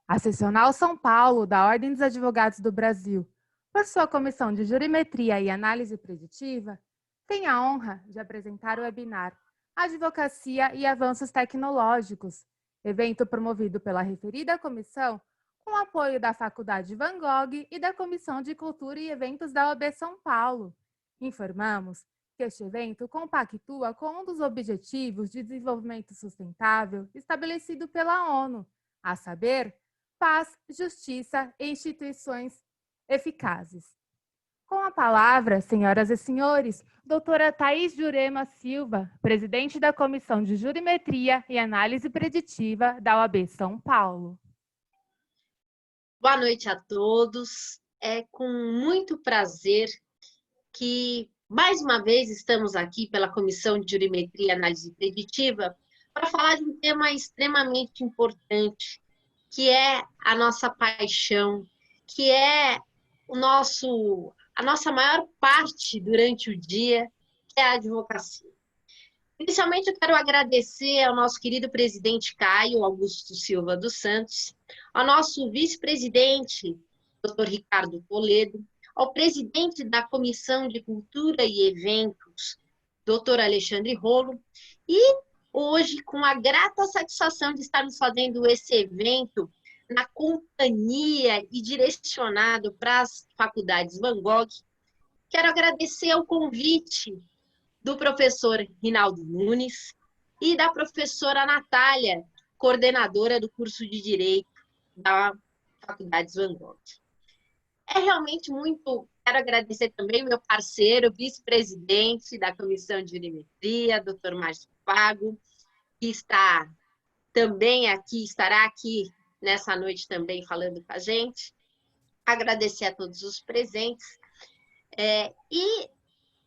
A Seccional São Paulo, da Ordem dos Advogados do Brasil, por sua comissão de jurimetria e análise preditiva, tem a honra de apresentar o webinar Advocacia e Avanços Tecnológicos, evento promovido pela referida comissão com apoio da Faculdade Van Gogh e da Comissão de Cultura e Eventos da OAB São Paulo. Informamos que este evento compactua com um dos Objetivos de Desenvolvimento Sustentável estabelecido pela ONU, a saber, paz, justiça e instituições eficazes. Com a palavra, senhoras e senhores, doutora Thaís Jurema Silva, presidente da Comissão de Jurimetria e Análise Preditiva da OAB São Paulo. Boa noite a todos. É com muito prazer que, mais uma vez, estamos aqui pela Comissão de Jurimetria e Análise Preditiva para falar de um tema extremamente importante, que é a nossa paixão, que é a nossa maior parte durante o dia, que é a advocacia. Inicialmente, eu quero agradecer ao nosso querido presidente Caio Augusto Silva dos Santos, ao nosso vice-presidente, Dr. Ricardo Toledo, ao presidente da Comissão de Cultura e Eventos, Dr. Alexandre Rolo, e hoje, com a grata satisfação de estarmos fazendo esse evento na companhia e direcionado para as faculdades Van Gogh, quero agradecer ao convite do professor Rinaldo Nunes e da professora Natália, coordenadora do curso de Direito da Faculdade Van Gogh. É realmente muito... Quero agradecer também ao meu parceiro, vice-presidente da Comissão de Jurimetria, Dr. Márcio Pago, que está também aqui, estará aqui nessa noite também falando com a gente. Agradecer a todos os presentes. E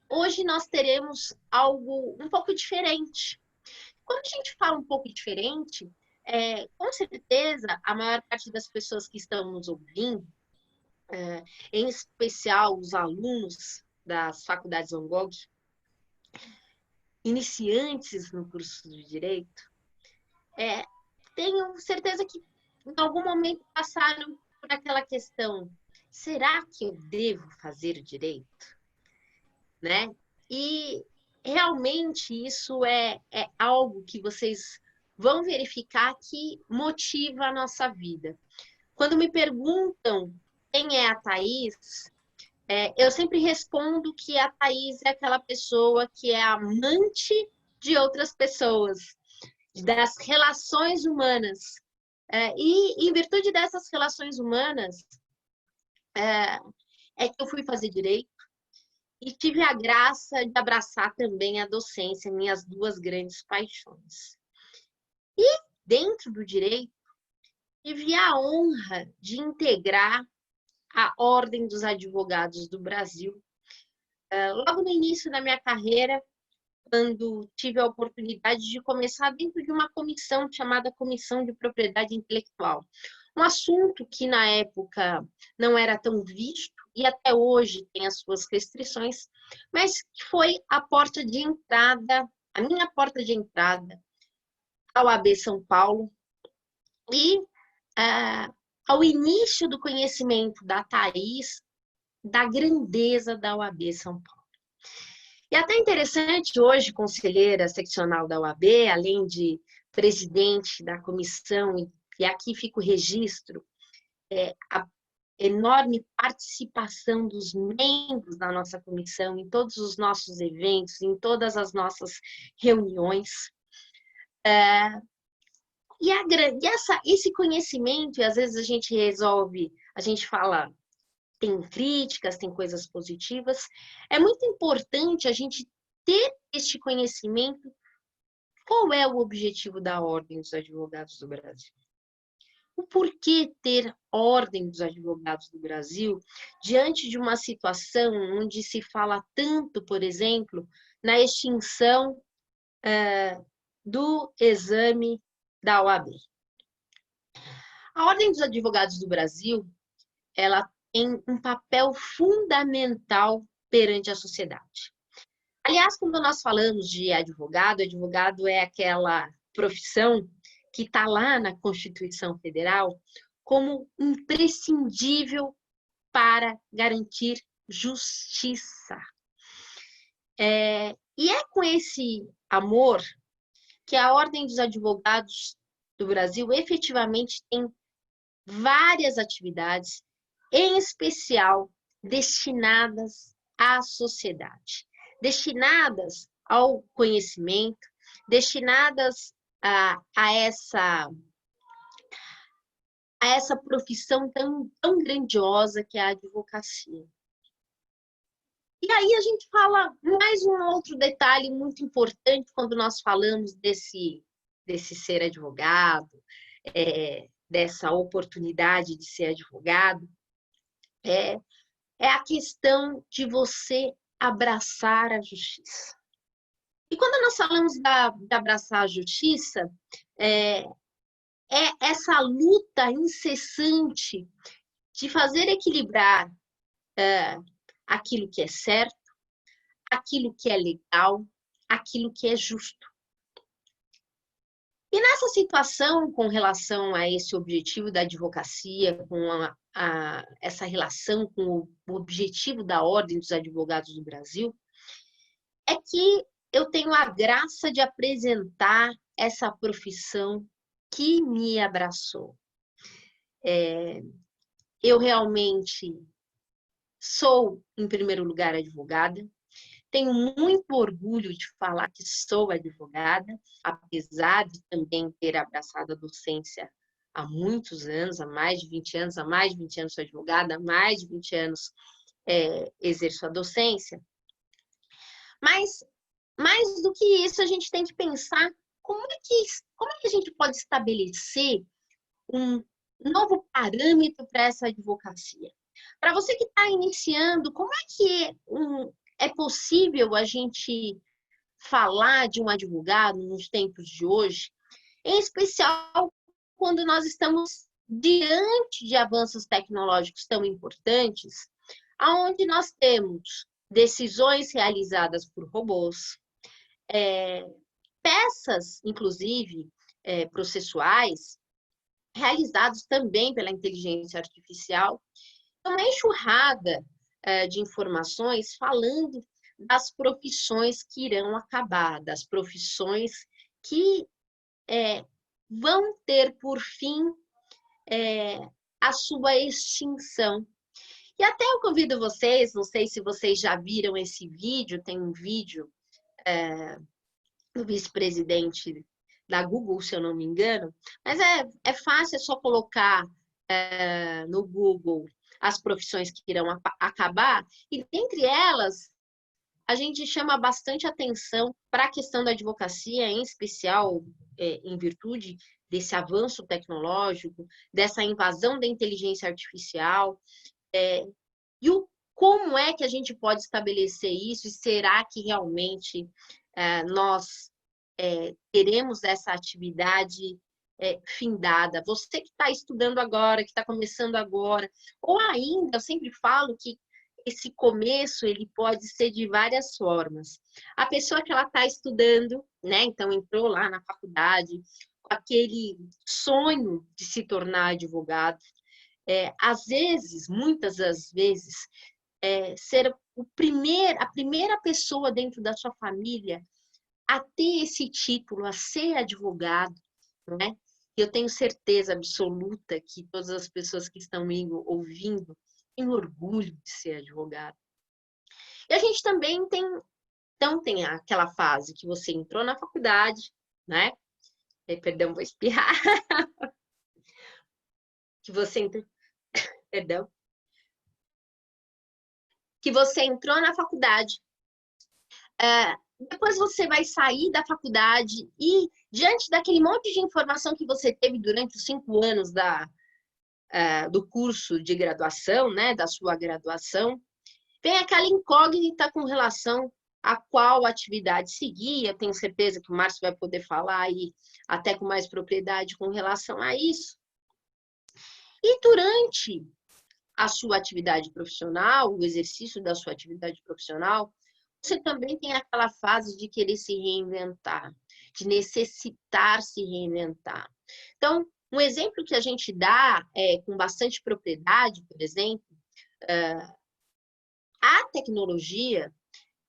hoje nós teremos algo um pouco diferente. Quando a gente fala um pouco diferente, com certeza a maior parte das pessoas que estão nos ouvindo, em especial os alunos das faculdades Van Gogh, iniciantes no curso de Direito, tenho certeza que em algum momento passaram por aquela questão: será que eu devo fazer direito? Né? E realmente isso é algo que vocês vão verificar que motiva a nossa vida. Quando me perguntam quem é a Thaís, eu sempre respondo que a Thaís é aquela pessoa que é amante de outras pessoas, das relações humanas. E em virtude dessas relações humanas, é que eu fui fazer direito e tive a graça de abraçar também a docência, minhas duas grandes paixões. E dentro do direito, tive a honra de integrar a Ordem dos Advogados do Brasil. Logo no início da minha carreira, quando tive a oportunidade de começar dentro de uma comissão chamada Comissão de Propriedade Intelectual. Um assunto que na época não era tão visto e até hoje tem as suas restrições, mas que foi a porta de entrada, a minha porta de entrada ao AB São Paulo e ao início do conhecimento da Thaís, da grandeza da OAB São Paulo. E até interessante, hoje, conselheira seccional da OAB, além de presidente da comissão, e aqui fica o registro, a enorme participação dos membros da nossa comissão em todos os nossos eventos, em todas as nossas reuniões. Esse conhecimento, e às vezes a gente fala, tem críticas, tem coisas positivas, é muito importante a gente ter este conhecimento. Qual é o objetivo da Ordem dos Advogados do Brasil? O porquê ter Ordem dos Advogados do Brasil diante de uma situação onde se fala tanto, por exemplo, na extinção do exame da OAB? A Ordem dos Advogados do Brasil, ela tem um papel fundamental perante a sociedade. Aliás, quando nós falamos de advogado, advogado é aquela profissão que está lá na Constituição Federal como imprescindível para garantir justiça. E é com esse amor que a Ordem dos Advogados do Brasil efetivamente tem várias atividades, em especial destinadas à sociedade, destinadas ao conhecimento, destinadas a essa profissão tão grandiosa que é a advocacia. E aí a gente fala mais um outro detalhe muito importante quando nós falamos desse ser advogado, dessa oportunidade de ser advogado, é a questão de você abraçar a justiça. E quando nós falamos de abraçar a justiça, é essa luta incessante de fazer equilibrar aquilo que é certo, aquilo que é legal, aquilo que é justo. E nessa situação, com relação a esse objetivo da advocacia, com essa relação com o objetivo da Ordem dos Advogados do Brasil, é que eu tenho a graça de apresentar essa profissão que me abraçou. Eu realmente sou, em primeiro lugar, advogada. Tenho muito orgulho de falar que sou advogada, apesar de também ter abraçado a docência há muitos anos, há mais de 20 anos, sou advogada, há mais de 20 anos exerço a docência. Mas, mais do que isso, a gente tem que pensar como é que a gente pode estabelecer um novo parâmetro para essa advocacia. Para você que está iniciando, como é que é possível a gente falar de um advogado nos tempos de hoje, em especial quando nós estamos diante de avanços tecnológicos tão importantes, onde nós temos decisões realizadas por robôs, peças, inclusive, processuais, realizados também pela inteligência artificial, uma enxurrada de informações falando das profissões que irão acabar, das profissões que vão ter por fim a sua extinção. E até eu convido vocês, não sei se vocês já viram esse vídeo, tem um vídeo do vice-presidente da Google, se eu não me engano, mas é fácil, é só colocar no Google as profissões que irão acabar, e dentre elas, a gente chama bastante atenção para a questão da advocacia, em especial em virtude desse avanço tecnológico, dessa invasão da inteligência artificial, e como é que a gente pode estabelecer isso, e será que realmente nós teremos essa atividade findada? Você que está estudando agora, que está começando agora, ou ainda, eu sempre falo que esse começo ele pode ser de várias formas. A pessoa que ela está estudando, né? Então entrou lá na faculdade com aquele sonho de se tornar advogado, às vezes, muitas das vezes, ser a primeira pessoa dentro da sua família a ter esse título, a ser advogado, né? Eu tenho certeza absoluta que todas as pessoas que estão me ouvindo têm orgulho de ser advogado. E a gente também tem aquela fase que você entrou na faculdade, né? Perdão, vou espirrar. Que você entrou na faculdade. Depois você vai sair da faculdade e, diante daquele monte de informação que você teve durante os 5 anos do curso de graduação, né, da sua graduação, vem aquela incógnita com relação a qual atividade seguir. Eu tenho certeza que o Márcio vai poder falar aí até com mais propriedade com relação a isso. E durante a sua atividade profissional, o exercício da sua atividade profissional, você também tem aquela fase de querer se reinventar, de necessitar se reinventar. Então, Um exemplo que a gente dá com bastante propriedade, por exemplo, a tecnologia,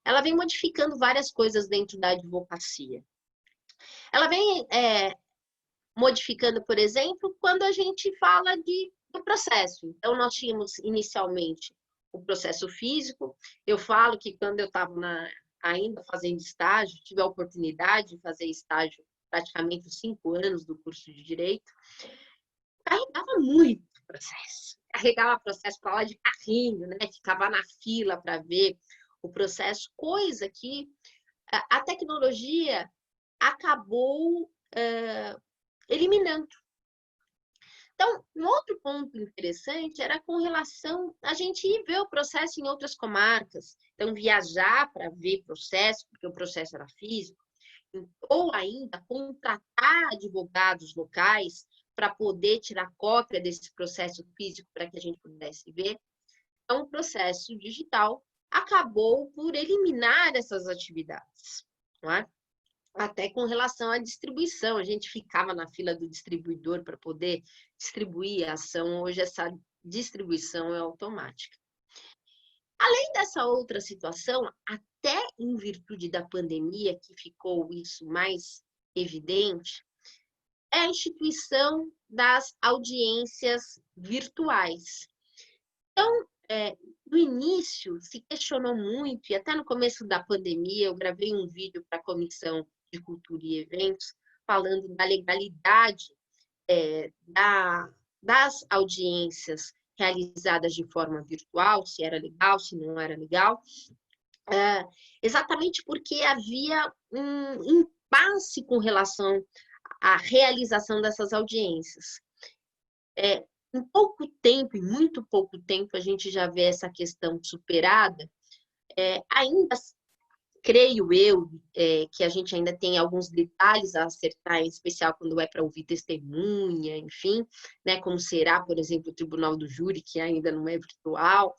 ela vem modificando várias coisas dentro da advocacia. Ela vem modificando, por exemplo, quando a gente fala do processo. Então, nós tínhamos inicialmente o processo físico. Eu falo que quando eu estava ainda fazendo estágio, tive a oportunidade de fazer estágio praticamente os 5 anos do curso de Direito, carregava muito processo. Carregava processo para lá de carrinho, né? Ficava na fila para ver o processo, coisa que a tecnologia acabou eliminando. Então, um outro ponto interessante era com relação a gente ir ver o processo em outras comarcas. Então, viajar para ver processo, porque o processo era físico, ou ainda contratar advogados locais para poder tirar cópia desse processo físico para que a gente pudesse ver. Então, o processo digital acabou por eliminar essas atividades, não é? Até com relação à distribuição, a gente ficava na fila do distribuidor para poder distribuir a ação, hoje essa distribuição é automática. Além dessa outra situação, até em virtude da pandemia, que ficou isso mais evidente, é a instituição das audiências virtuais. Então, no início, se questionou muito, e até no começo da pandemia, eu gravei um vídeo para a Comissão de Cultura e Eventos, falando da legalidade das audiências realizadas de forma virtual, se era legal, se não era legal, exatamente porque havia um impasse com relação à realização dessas audiências. Em pouco tempo, em muito pouco tempo, a gente já vê essa questão superada. Ainda creio eu que a gente ainda tem alguns detalhes a acertar, em especial quando é para ouvir testemunha, enfim, né, como será, por exemplo, o Tribunal do Júri, que ainda não é virtual.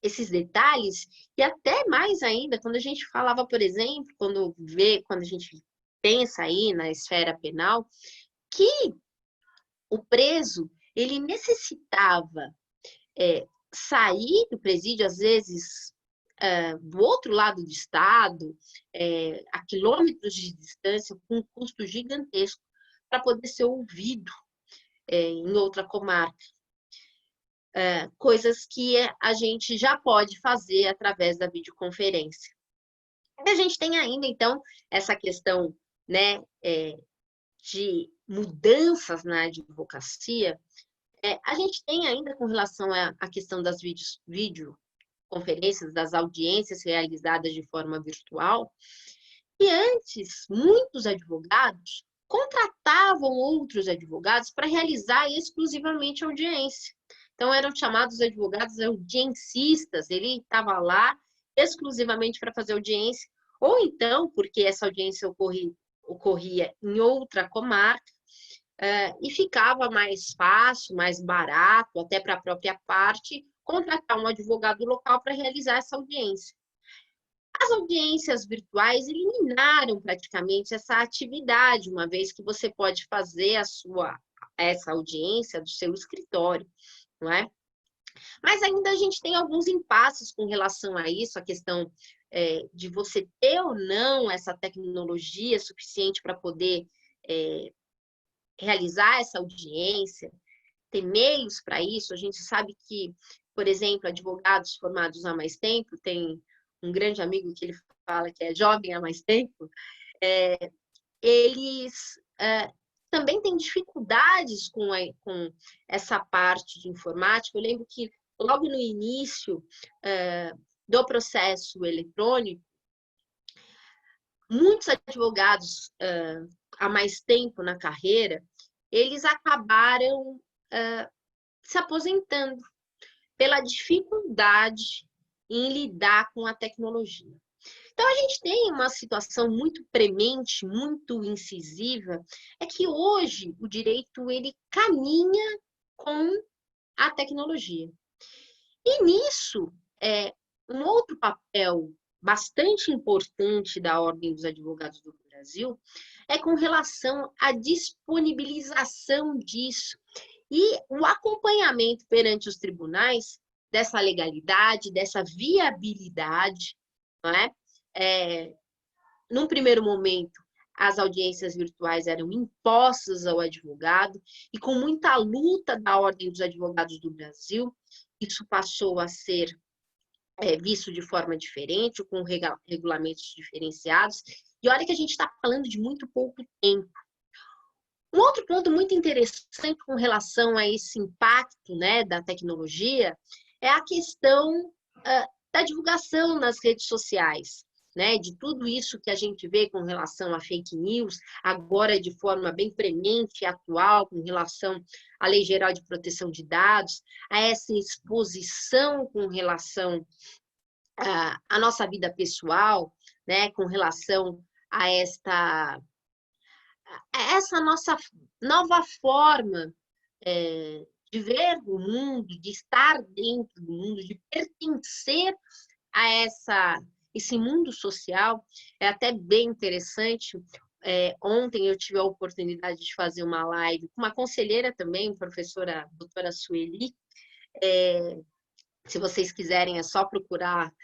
Esses detalhes, e até mais ainda, quando a gente falava, por exemplo, quando a gente pensa aí na esfera penal, que o preso, ele necessitava sair do presídio, às vezes, do outro lado do estado, a quilômetros de distância, com um custo gigantesco, para poder ser ouvido em outra comarca. Coisas que a gente já pode fazer através da videoconferência. E a gente tem ainda, então, essa questão, né, de mudanças na advocacia. A gente tem ainda com relação à questão das videoconferências, das audiências realizadas de forma virtual, e antes, muitos advogados contratavam outros advogados para realizar exclusivamente a audiência. Então, eram chamados advogados audiencistas, ele estava lá exclusivamente para fazer audiência, ou então, porque essa audiência ocorria em outra comarca, e ficava mais fácil, mais barato, até para a própria parte, contratar um advogado local para realizar essa audiência. As audiências virtuais eliminaram praticamente essa atividade, uma vez que você pode fazer essa audiência do seu escritório, não é? Mas ainda a gente tem alguns impasses com relação a isso, a questão de você ter ou não essa tecnologia suficiente para poder realizar essa audiência, ter meios para isso. A gente sabe que, por exemplo, advogados formados há mais tempo, tem um grande amigo que ele fala que é jovem há mais tempo, eles também têm dificuldades com essa parte de informática. Eu lembro que logo no início do processo eletrônico, muitos advogados há mais tempo na carreira, eles acabaram se aposentando pela dificuldade em lidar com a tecnologia. Então, a gente tem uma situação muito premente, muito incisiva, é que hoje o direito ele caminha com a tecnologia. E nisso, um outro papel bastante importante da Ordem dos Advogados do Brasil, é com relação à disponibilização disso e o acompanhamento perante os tribunais dessa legalidade, dessa viabilidade, não é? Num primeiro momento, as audiências virtuais eram impostas ao advogado e com muita luta da Ordem dos Advogados do Brasil, isso passou a ser visto de forma diferente, com regulamentos diferenciados. E olha que a gente está falando de muito pouco tempo. Um outro ponto muito interessante com relação a esse impacto, né, da tecnologia é a questão da divulgação nas redes sociais, né, de tudo isso que a gente vê com relação a fake news, agora de forma bem premente e atual, com relação à Lei Geral de Proteção de Dados, a essa exposição com relação à nossa vida pessoal, né, com relação a essa nossa nova forma de ver o mundo, de estar dentro do mundo, de pertencer a esse mundo social. É até bem interessante. Ontem eu tive a oportunidade de fazer uma live com uma conselheira também, professora doutora Sueli. Se vocês quiserem, é só procurar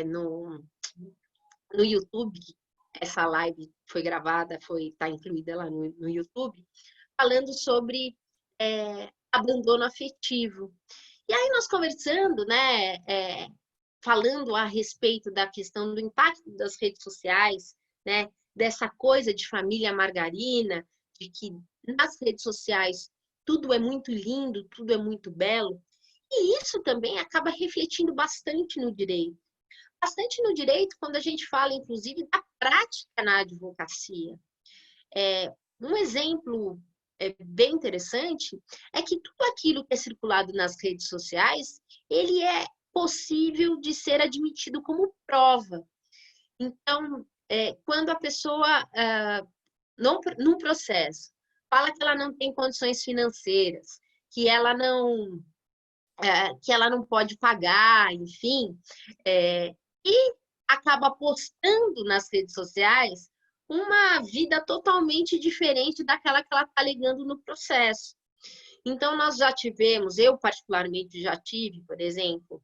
no YouTube. Essa live foi gravada, está incluída lá no YouTube, falando sobre abandono afetivo. E aí nós conversando, né, falando a respeito da questão do impacto das redes sociais, né, dessa coisa de família margarina, de que nas redes sociais tudo é muito lindo, tudo é muito belo, e isso também acaba refletindo bastante no direito. Bastante no direito quando a gente fala, inclusive, da prática na advocacia. Um exemplo bem interessante é que tudo aquilo que é circulado nas redes sociais, ele é possível de ser admitido como prova. Então, quando a pessoa, num processo, fala que ela não tem condições financeiras, que ela não pode pagar, enfim, e acaba postando nas redes sociais uma vida totalmente diferente daquela que ela está alegando no processo. Então, nós já tivemos, eu particularmente já tive, por exemplo,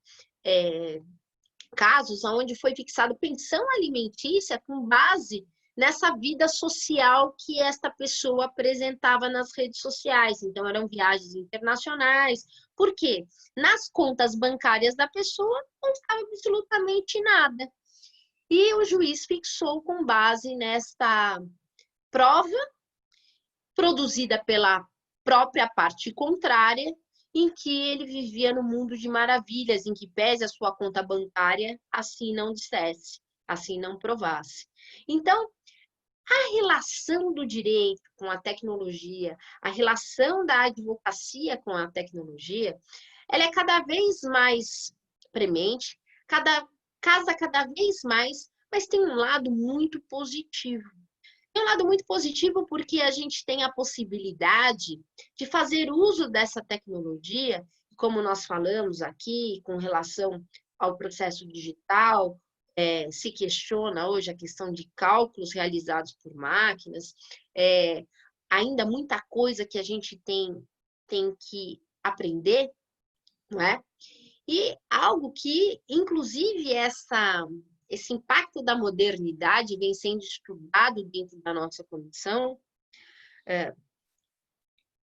casos onde foi fixado pensão alimentícia com base nessa vida social que esta pessoa apresentava nas redes sociais. Então, eram viagens internacionais. Por quê? Nas contas bancárias da pessoa não estava absolutamente nada. E o juiz fixou com base nesta prova produzida pela própria parte contrária, em que ele vivia no mundo de maravilhas, em que pese a sua conta bancária, assim não dissesse, assim não provasse. Então, a relação do direito com a tecnologia, a relação da advocacia com a tecnologia, ela é cada vez mais premente, casa cada vez mais, mas tem um lado muito positivo. Tem um lado muito positivo porque a gente tem a possibilidade de fazer uso dessa tecnologia, como nós falamos aqui, com relação ao processo digital, se questiona hoje a questão de cálculos realizados por máquinas, ainda muita coisa que a gente tem que aprender, não é? E algo que, inclusive, esse impacto da modernidade vem sendo estudado dentro da nossa comissão.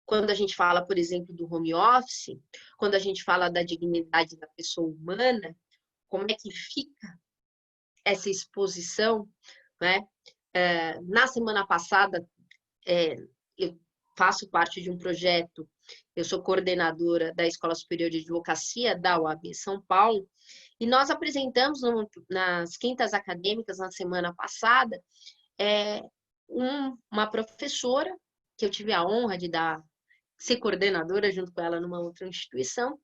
Quando a gente fala, por exemplo, do home office, quando a gente fala da dignidade da pessoa humana, como é que fica essa exposição, né? Na semana passada, eu faço parte de um projeto, eu sou coordenadora da Escola Superior de Advocacia da UAB São Paulo, e nós apresentamos nas quintas acadêmicas, na semana passada, uma professora, que eu tive a honra de ser coordenadora junto com ela numa outra instituição,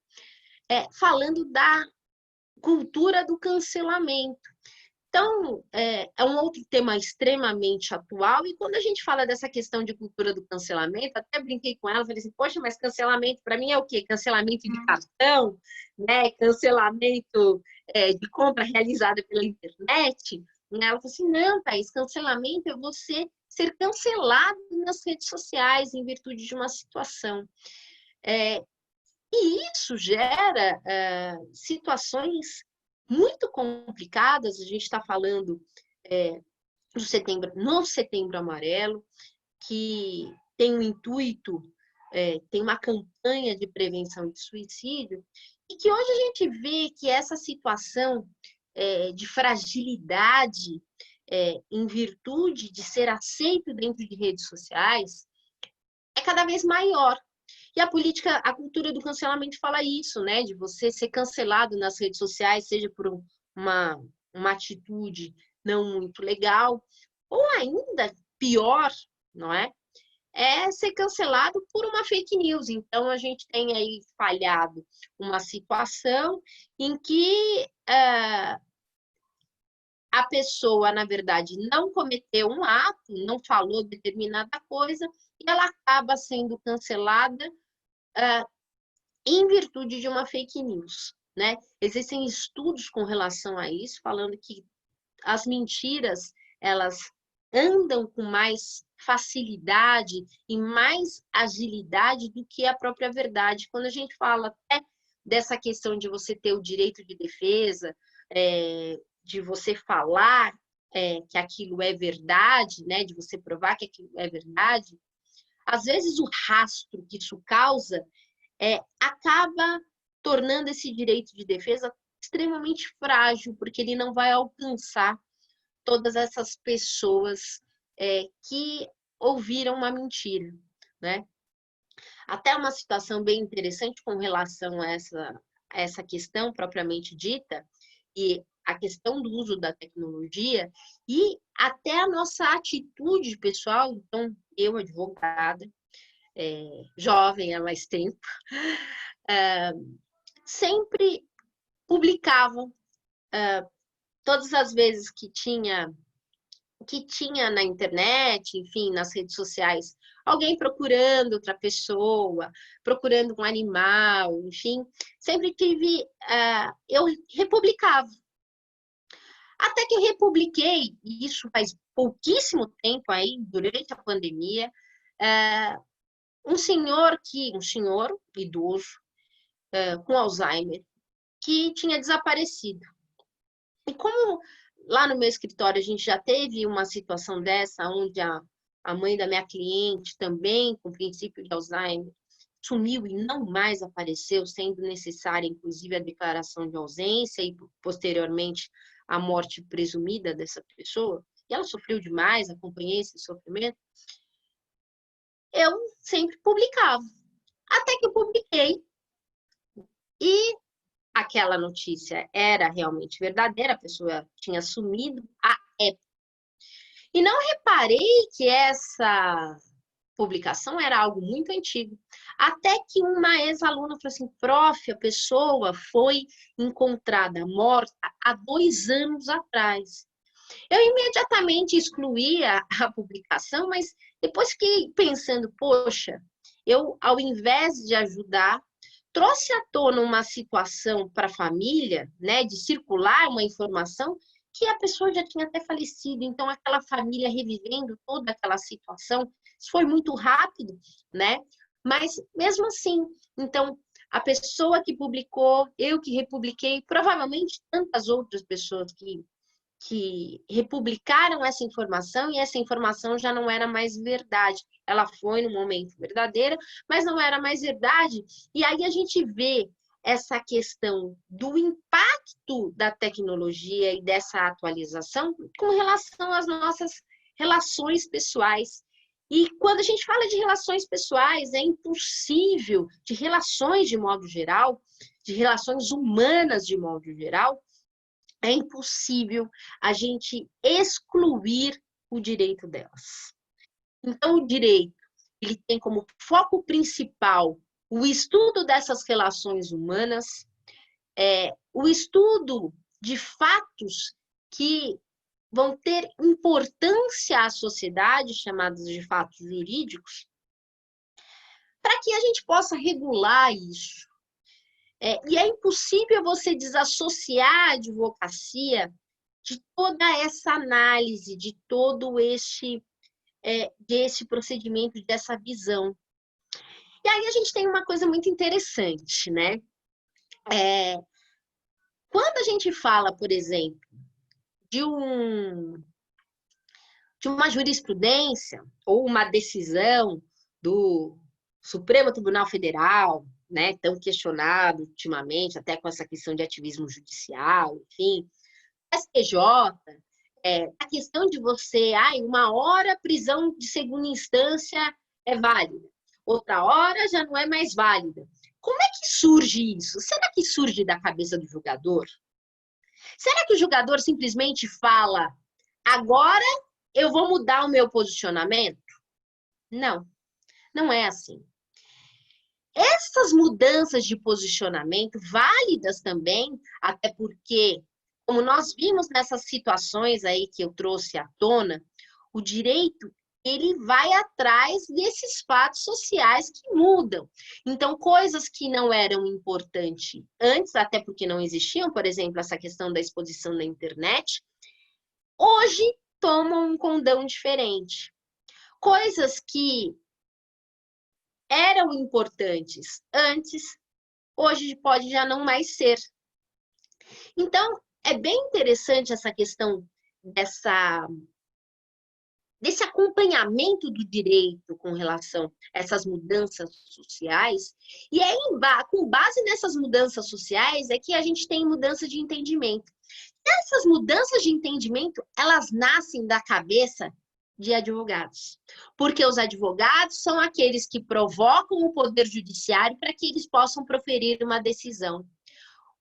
falando da cultura do cancelamento. Então, é um outro tema extremamente atual, e quando a gente fala dessa questão de cultura do cancelamento, até brinquei com ela, falei assim, poxa, mas cancelamento para mim é o quê? Cancelamento de cartão, né? Cancelamento de compra realizada pela internet, né? Ela falou assim, não, Thaís, cancelamento é você ser cancelado nas redes sociais em virtude de uma situação. E isso gera situações muito complicadas. A gente está falando no Setembro Amarelo, que tem um intuito, tem uma campanha de prevenção de suicídio, e que hoje a gente vê que essa situação de fragilidade, em virtude de ser aceito dentro de redes sociais, é cada vez maior. E a cultura do cancelamento fala isso, né? De você ser cancelado nas redes sociais, seja por uma atitude não muito legal, ou ainda pior, não é? É ser cancelado por uma fake news. Então, a gente tem aí falhado uma situação em que a pessoa, na verdade, não cometeu um ato, não falou determinada coisa, e ela acaba sendo cancelada em virtude de uma fake news, né? Existem estudos com relação a isso, falando que as mentiras, elas andam com mais facilidade e mais agilidade do que a própria verdade. Quando a gente fala até dessa questão de você ter o direito de defesa, de você falar que aquilo é verdade, né? De você provar que aquilo é verdade, às vezes o rastro que isso causa acaba tornando esse direito de defesa extremamente frágil, porque ele não vai alcançar todas essas pessoas que ouviram uma mentira, né? Até uma situação bem interessante com relação a essa questão propriamente dita, e a questão do uso da tecnologia, e até a nossa atitude pessoal. Então, eu, advogada, jovem há mais tempo, sempre publicava todas as vezes que tinha na internet, enfim, nas redes sociais, alguém procurando outra pessoa, procurando um animal, enfim, sempre tive, eu republicava. Até que eu republiquei, e isso faz pouquíssimo tempo aí, durante a pandemia, um senhor idoso, com Alzheimer, que tinha desaparecido. E como lá no meu escritório a gente já teve uma situação dessa, onde a mãe da minha cliente, também com princípio de Alzheimer, sumiu e não mais apareceu, sendo necessária, inclusive, a declaração de ausência e, posteriormente, a morte presumida dessa pessoa, e ela sofreu demais, acompanhei esse sofrimento, eu sempre publicava. Até que eu publiquei, e aquela notícia era realmente verdadeira, a pessoa tinha sumido à época. E não reparei que essa publicação era algo muito antigo. Até que uma ex-aluna falou assim, prof, a pessoa foi encontrada morta há 2 anos atrás. Eu imediatamente excluí a publicação, mas depois fiquei pensando, poxa, eu, ao invés de ajudar, trouxe à tona uma situação para a família, né, de circular uma informação que a pessoa já tinha até falecido. Então, aquela família revivendo toda aquela situação, isso foi muito rápido, né? Mas, mesmo assim, então, a pessoa que publicou, eu que republiquei, provavelmente tantas outras pessoas que republicaram essa informação, e essa informação já não era mais verdade. Ela foi no momento verdadeira, mas não era mais verdade. E aí a gente vê essa questão do impacto da tecnologia e dessa atualização com relação às nossas relações pessoais. E quando a gente fala de relações pessoais, é impossível, de relações de modo geral, de relações humanas de modo geral, é impossível a gente excluir o direito delas. Então, o direito, ele tem como foco principal o estudo dessas relações humanas, o estudo de fatos que vão ter importância à sociedade, chamados de fatos jurídicos, para que a gente possa regular isso. E é impossível você desassociar a advocacia de toda essa análise, de todo desse procedimento, dessa visão. E aí a gente tem uma coisa muito interessante, né? Quando a gente fala, por exemplo, de uma jurisprudência ou uma decisão do Supremo Tribunal Federal, né, tão questionado ultimamente, até com essa questão de ativismo judicial, enfim, STJ, a questão de você, uma hora prisão de segunda instância é válida, outra hora já não é mais válida. Como é que surge isso? Será que surge da cabeça do julgador? Será que o julgador simplesmente fala, agora eu vou mudar o meu posicionamento? Não, não é assim. Essas mudanças de posicionamento, válidas também, até porque, como nós vimos nessas situações aí que eu trouxe à tona, o direito, ele vai atrás desses fatos sociais que mudam. Então, coisas que não eram importantes antes, até porque não existiam, por exemplo, essa questão da exposição na internet, hoje tomam um condão diferente. Coisas que eram importantes antes, hoje pode já não mais ser. Então, é bem interessante essa questão desse acompanhamento do direito com relação a essas mudanças sociais, e com base nessas mudanças sociais é que a gente tem mudança de entendimento. Essas mudanças de entendimento, elas nascem da cabeça de advogados, porque os advogados são aqueles que provocam o Poder Judiciário para que eles possam proferir uma decisão.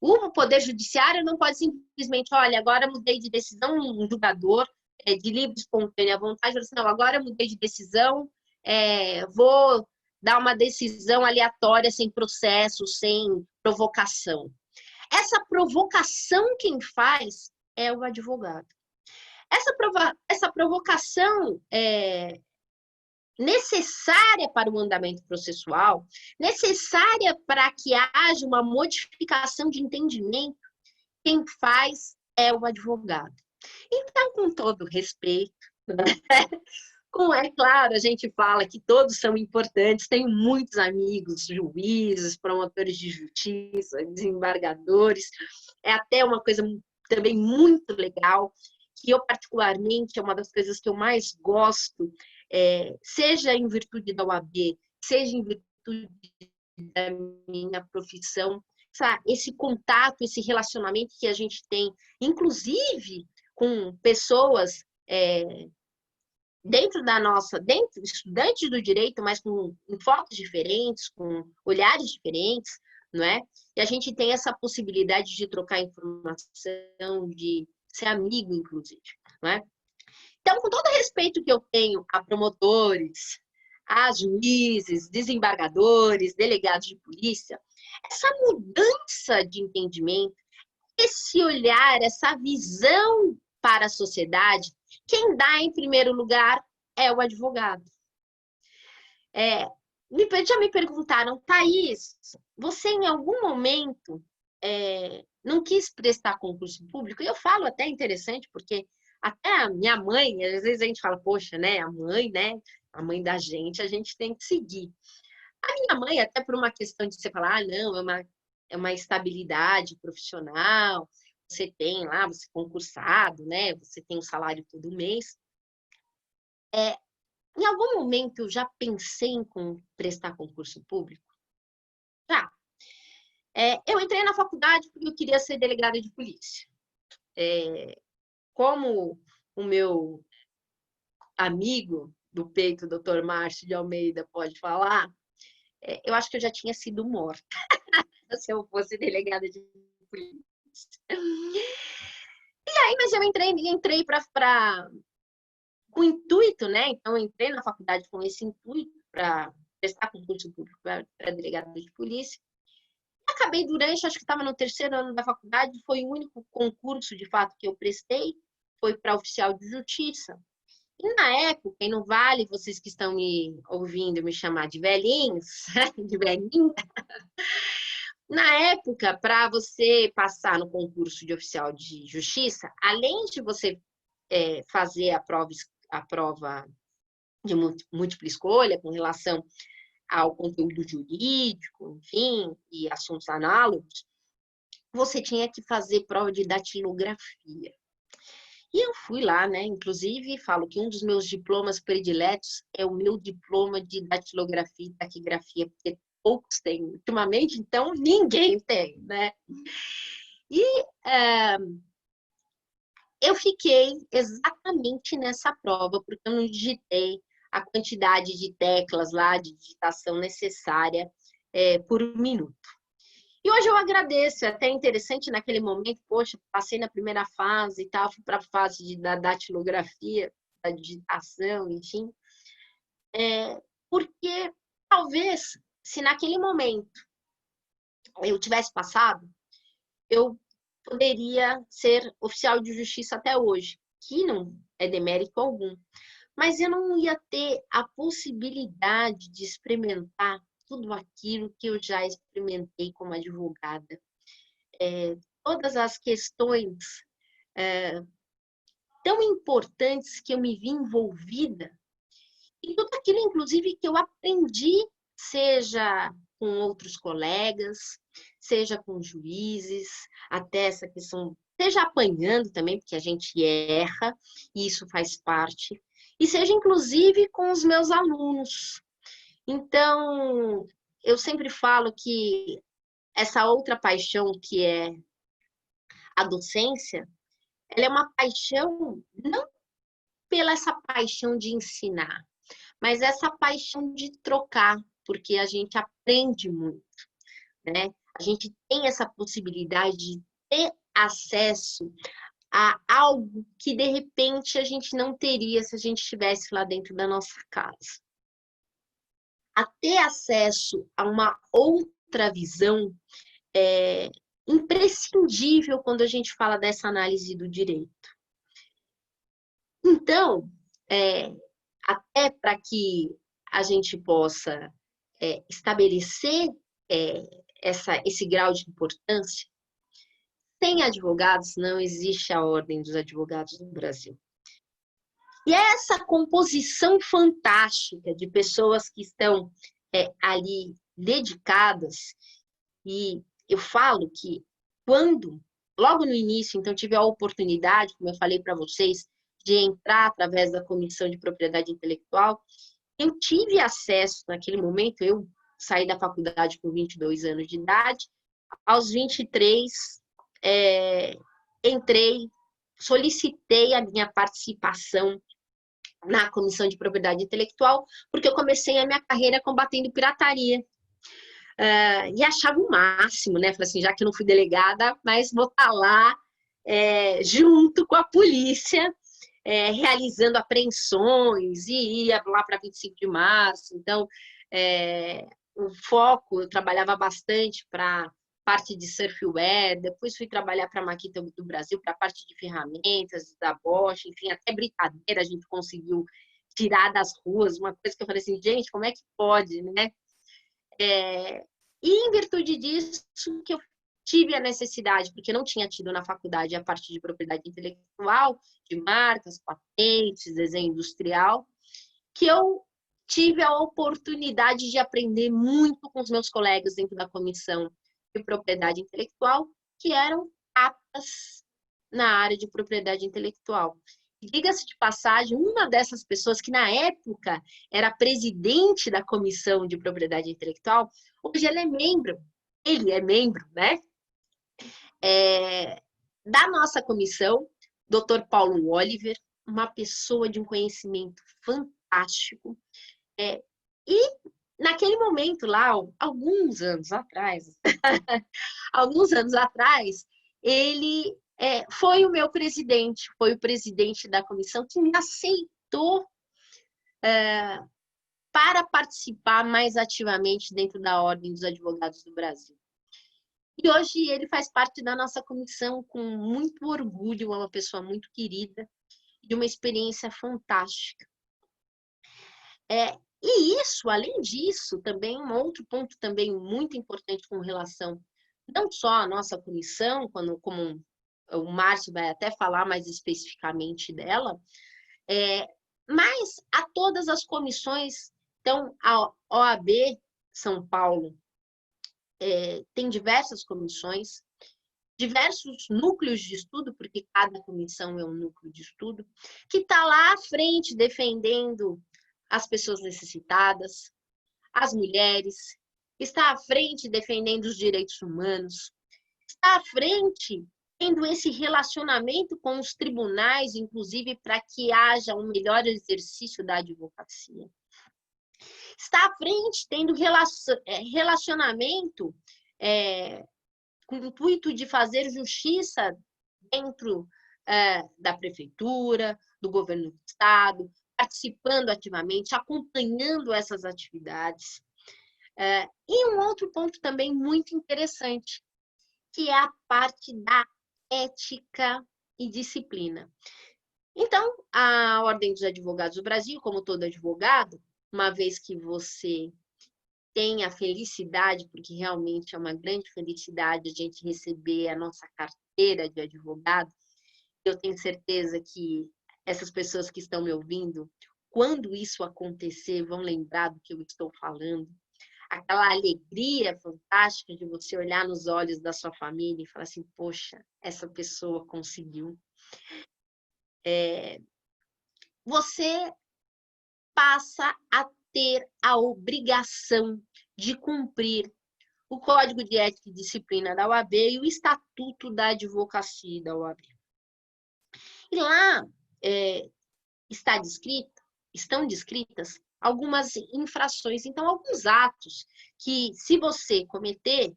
O Poder Judiciário não pode simplesmente, olha, agora mudei de decisão, um julgador de livre, espontânea vontade, assim, não, agora eu mudei de decisão, vou dar uma decisão aleatória, sem processo, sem provocação. Essa provocação quem faz é o advogado. Essa provocação necessária para o andamento processual, necessária para que haja uma modificação de entendimento, quem faz é o advogado. Então, com todo respeito, é claro, a gente fala que todos são importantes, tenho muitos amigos, juízes, promotores de justiça, desembargadores, é até uma coisa também muito legal, que eu particularmente, é uma das coisas que eu mais gosto, seja em virtude da OAB, seja em virtude da minha profissão, esse contato, esse relacionamento que a gente tem, inclusive com pessoas dentro estudantes do direito, mas com enfoques diferentes, com olhares diferentes, não é? E a gente tem essa possibilidade de trocar informação, de ser amigo, inclusive, não é? Então, com todo o respeito que eu tenho a promotores, a juízes, desembargadores, delegados de polícia, essa mudança de entendimento, esse olhar, essa visão para a sociedade, quem dá em primeiro lugar é o advogado. Já me perguntaram, Thaís, você em algum momento não quis prestar concurso público? E eu falo até interessante, porque até a minha mãe, às vezes a gente fala, poxa, né, a mãe, né, a mãe da gente, a gente tem que seguir. A minha mãe, até por uma questão de você falar, não, é uma estabilidade profissional, você tem lá, você é concursado, né, você tem um salário todo mês. Em algum momento eu já pensei em prestar concurso público? Já. Eu entrei na faculdade porque eu queria ser delegada de polícia. Como o meu amigo do peito, Dr. Márcio de Almeida, pode falar, eu acho que eu já tinha sido morta se eu fosse delegada de polícia. E aí, mas eu entrei com o intuito, né? Então, eu entrei na faculdade com esse intuito para prestar concurso público para delegada de polícia. Acabei durante, acho que estava no terceiro ano da faculdade, foi o único concurso, de fato, que eu prestei, foi para oficial de justiça. E na época, e não vale vocês que estão me ouvindo me chamar de velhinhos, de velhinha, Na época, para você passar no concurso de oficial de justiça, além de você fazer a prova de múltipla escolha com relação ao conteúdo jurídico, enfim, e assuntos análogos, você tinha que fazer prova de datilografia. E eu fui lá, né? Inclusive, falo que um dos meus diplomas prediletos é o meu diploma de datilografia e taquigrafia, porque poucos têm ultimamente, então ninguém tem, né? E eu fiquei exatamente nessa prova, porque eu não digitei a quantidade de teclas lá de digitação necessária por minuto. E hoje eu agradeço, é até interessante naquele momento, poxa, passei na primeira fase e tal, fui para a fase da datilografia, da digitação, enfim, porque talvez, se naquele momento eu tivesse passado, eu poderia ser oficial de justiça até hoje, que não é demérito algum, mas eu não ia ter a possibilidade de experimentar tudo aquilo que eu já experimentei como advogada. Todas as questões tão importantes que eu me vi envolvida e tudo aquilo, inclusive, que eu aprendi, seja com outros colegas, seja com juízes, até essa questão, seja apanhando também, porque a gente erra, e isso faz parte, e seja, inclusive, com os meus alunos. Então, eu sempre falo que essa outra paixão que é a docência, ela é uma paixão, não pela essa paixão de ensinar, mas essa paixão de trocar, porque a gente aprende muito, né? A gente tem essa possibilidade de ter acesso a algo que, de repente, a gente não teria se a gente estivesse lá dentro da nossa casa. A ter acesso a uma outra visão é imprescindível quando a gente fala dessa análise do direito. Então, até para que a gente possa estabelecer esse grau de importância, sem advogados não existe a Ordem dos Advogados no Brasil. E essa composição fantástica de pessoas que estão ali dedicadas, e eu falo que quando, logo no início, então tive a oportunidade, como eu falei para vocês, de entrar através da Comissão de Propriedade Intelectual, eu tive acesso naquele momento, eu saí da faculdade com 22 anos de idade, aos 23 entrei, solicitei a minha participação na Comissão de Propriedade Intelectual, porque eu comecei a minha carreira combatendo pirataria. E achava o máximo, né? Falei assim, já que eu não fui delegada, mas vou estar lá junto com a polícia, realizando apreensões, e ia lá para 25 de março. Então, o foco, eu trabalhava bastante para parte de surfware, depois fui trabalhar para a Makita do Brasil, para a parte de ferramentas, da Bosch, enfim, até brincadeira a gente conseguiu tirar das ruas, uma coisa que eu falei assim, gente, como é que pode, né? E em virtude disso que eu tive a necessidade, porque não tinha tido na faculdade a parte de propriedade intelectual, de marcas, patentes, desenho industrial, que eu tive a oportunidade de aprender muito com os meus colegas dentro da comissão de propriedade intelectual, que eram aptas na área de propriedade intelectual. Diga-se de passagem, uma dessas pessoas que na época era presidente da comissão de propriedade intelectual, hoje ele é membro, né? Da nossa comissão, Dr. Paulo Oliver, uma pessoa de um conhecimento fantástico. E naquele momento lá, alguns anos atrás, ele foi o meu presidente, foi o presidente da comissão que me aceitou para participar mais ativamente dentro da Ordem dos Advogados do Brasil. E hoje ele faz parte da nossa comissão com muito orgulho, é uma pessoa muito querida, de uma experiência fantástica. E isso, além disso, também um outro ponto também muito importante com relação não só a nossa comissão, como o Márcio vai até falar mais especificamente dela, mas a todas as comissões. Então, a OAB São Paulo tem diversas comissões, diversos núcleos de estudo, porque cada comissão é um núcleo de estudo, que está lá à frente defendendo as pessoas necessitadas, as mulheres, está à frente defendendo os direitos humanos, está à frente tendo esse relacionamento com os tribunais, inclusive para que haja um melhor exercício da advocacia. Está à frente tendo relacionamento com o intuito de fazer justiça dentro da prefeitura, do governo do estado, participando ativamente, acompanhando essas atividades. E um outro ponto também muito interessante, que é a parte da ética e disciplina. Então, a Ordem dos Advogados do Brasil, como todo advogado, uma vez que você tem a felicidade, porque realmente é uma grande felicidade a gente receber a nossa carteira de advogado, eu tenho certeza que essas pessoas que estão me ouvindo, quando isso acontecer, vão lembrar do que eu estou falando. Aquela alegria fantástica de você olhar nos olhos da sua família e falar assim, poxa, essa pessoa conseguiu. Você passa a ter a obrigação de cumprir o Código de Ética e Disciplina da OAB e o Estatuto da Advocacia da OAB. E lá estão descritas algumas infrações, então alguns atos que, se você cometer,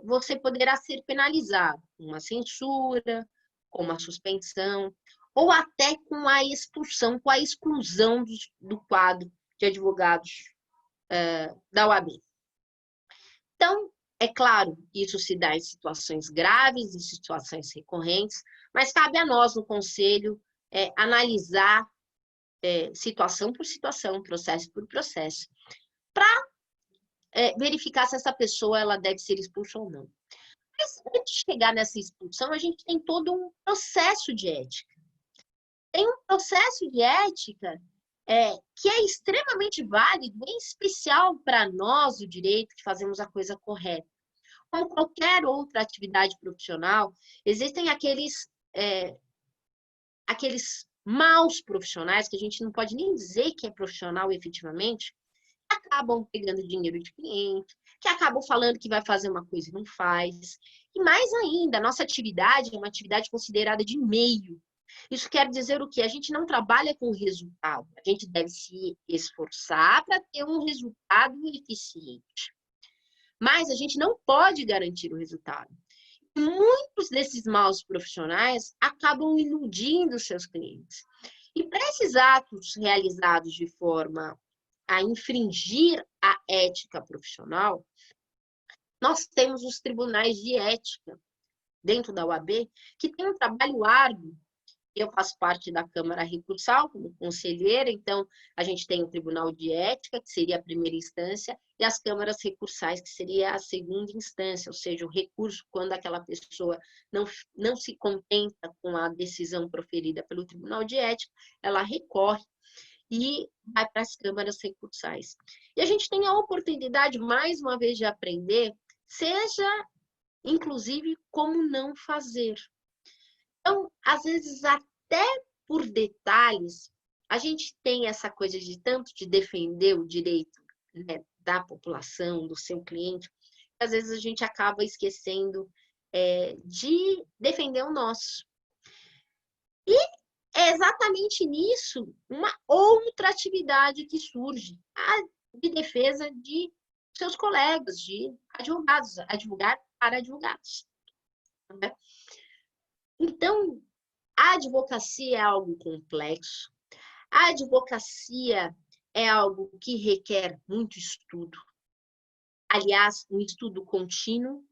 você poderá ser penalizado com uma censura, com uma suspensão, ou até com a expulsão, com a exclusão do quadro de advogados da OAB. Então, é claro, isso se dá em situações graves, em situações recorrentes, mas cabe a nós, no Conselho, analisar situação por situação, processo por processo, para verificar se essa pessoa ela deve ser expulsa ou não. Mas antes de chegar nessa expulsão, a gente tem todo um processo de ética. Tem um processo de ética que é extremamente válido, em especial para nós, o direito, que fazemos a coisa correta. Como qualquer outra atividade profissional, existem aqueles maus profissionais, que a gente não pode nem dizer que é profissional efetivamente, que acabam pegando dinheiro de cliente, que acabam falando que vai fazer uma coisa e não faz. E mais ainda, a nossa atividade é uma atividade considerada de meio. Isso quer dizer o quê? A gente não trabalha com resultado. A gente deve se esforçar para ter um resultado eficiente. Mas a gente não pode garantir o resultado. Muitos desses maus profissionais acabam iludindo seus clientes. E para esses atos realizados de forma a infringir a ética profissional, nós temos os tribunais de ética dentro da OAB, que tem um trabalho árduo. Eu faço parte da Câmara Recursal como conselheira, então a gente tem o Tribunal de Ética, que seria a primeira instância, e as câmaras recursais, que seria a segunda instância, ou seja, o recurso quando aquela pessoa não se contenta com a decisão proferida pelo Tribunal de Ética, ela recorre e vai para as câmaras recursais. E a gente tem a oportunidade, mais uma vez, de aprender, seja, inclusive, como não fazer. Então, às vezes, até por detalhes, a gente tem essa coisa de tanto de defender o direito, né, da população, do seu cliente, que às vezes a gente acaba esquecendo de defender o nosso. E é exatamente nisso uma outra atividade que surge, a de defesa de seus colegas, de advogados, advogar para advogados. Né? Então, a advocacia é algo complexo, a advocacia é algo que requer muito estudo. Aliás, um estudo contínuo,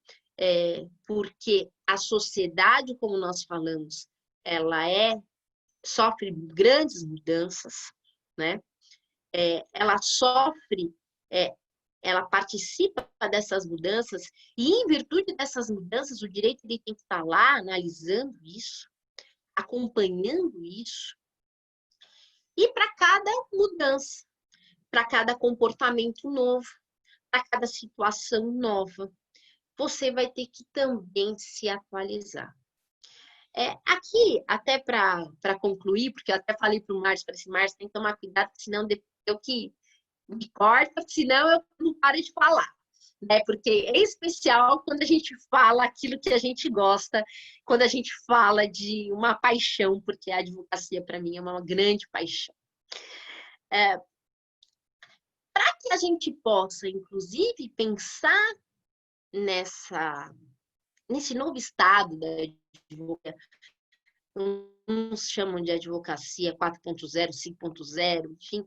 porque a sociedade, como nós falamos, ela sofre grandes mudanças, né? Ela sofre ela participa dessas mudanças e, em virtude dessas mudanças, o direito ele tem que estar lá analisando isso, acompanhando isso. E para cada mudança, para cada comportamento novo, para cada situação nova, você vai ter que também se atualizar. Aqui, até para concluir, porque eu até falei para o Márcio, Márcio, tem que tomar cuidado, senão eu que me corta, senão eu não paro de falar. Né? Porque é especial quando a gente fala aquilo que a gente gosta, quando a gente fala de uma paixão, porque a advocacia, para mim, é uma grande paixão. Para que a gente possa, inclusive, pensar nesse novo estado da advocacia, uns chamam de advocacia 4.0, 5.0, enfim,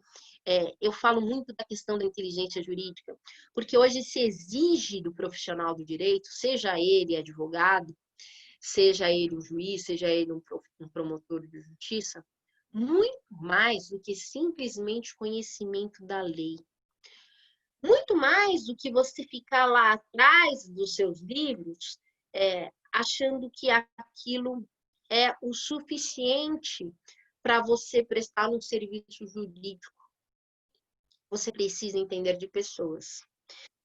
eu falo muito da questão da inteligência jurídica, porque hoje se exige do profissional do direito, seja ele advogado, seja ele um juiz, seja ele um promotor de justiça, muito mais do que simplesmente conhecimento da lei. Muito mais do que você ficar lá atrás dos seus livros, achando que aquilo é o suficiente para você prestar um serviço jurídico. Você precisa entender de pessoas.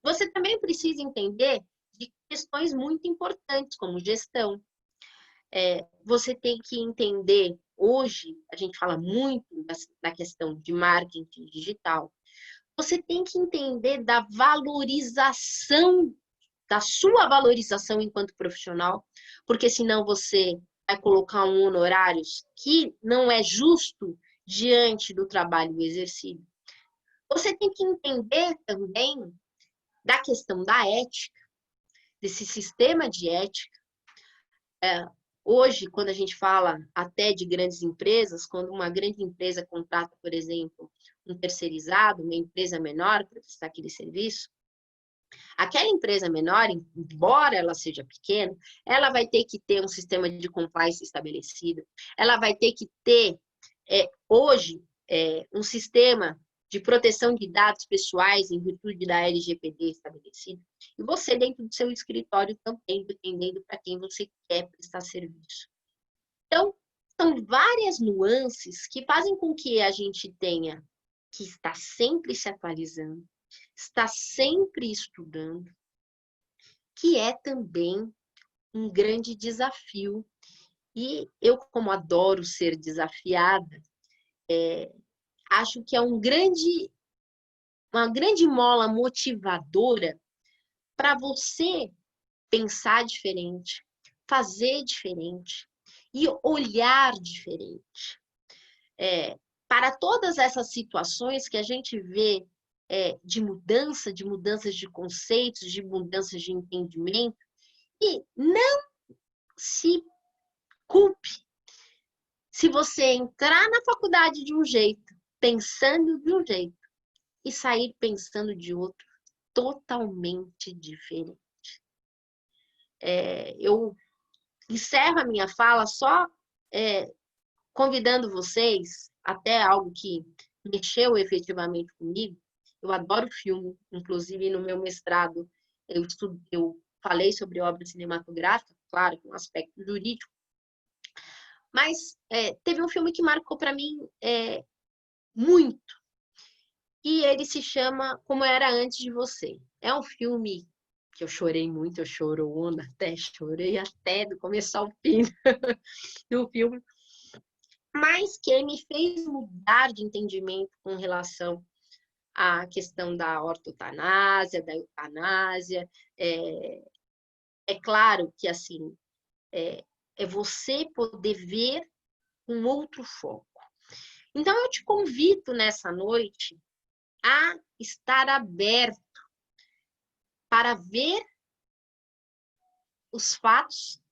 Você também precisa entender de questões muito importantes, como gestão. Você tem que entender, hoje, a gente fala muito da questão de marketing digital, você tem que entender da valorização, da sua valorização enquanto profissional, porque senão você vai colocar um honorário que não é justo diante do trabalho exercido. Você tem que entender também da questão da ética, desse sistema de ética. Hoje, quando a gente fala até de grandes empresas, quando uma grande empresa contrata, por exemplo, um terceirizado, uma empresa menor para prestar aquele serviço, aquela empresa menor, embora ela seja pequena, ela vai ter que ter um sistema de compliance estabelecido, ela vai ter que ter, hoje, um sistema de proteção de dados pessoais em virtude da LGPD estabelecido, e você dentro do seu escritório também, dependendo para quem você quer prestar serviço. Então, são várias nuances que fazem com que a gente tenha que estar sempre se atualizando, estar sempre estudando, que é também um grande desafio. E eu, como adoro ser desafiada, acho que é uma grande mola motivadora para você pensar diferente, fazer diferente e olhar diferente. Para todas essas situações que a gente vê de mudanças de conceitos, de mudanças de entendimento, e não se culpe se você entrar na faculdade de um jeito, pensando de um jeito, e sair pensando de outro, totalmente diferente. Eu encerro a minha fala só convidando vocês, até algo que mexeu efetivamente comigo. Eu adoro filme, inclusive no meu mestrado eu falei sobre obra cinematográfica, claro, com um aspecto jurídico, mas teve um filme que marcou para mim muito, e ele se chama Como Era Antes de Você. É um filme que eu chorei muito, eu chorona, chorei até do começo ao fim do filme, mas que me fez mudar de entendimento com relação à questão da ortotanásia, da eutanásia. É claro que, assim, é você poder ver um outro foco. Então, eu te convido nessa noite a estar aberto para ver os fatos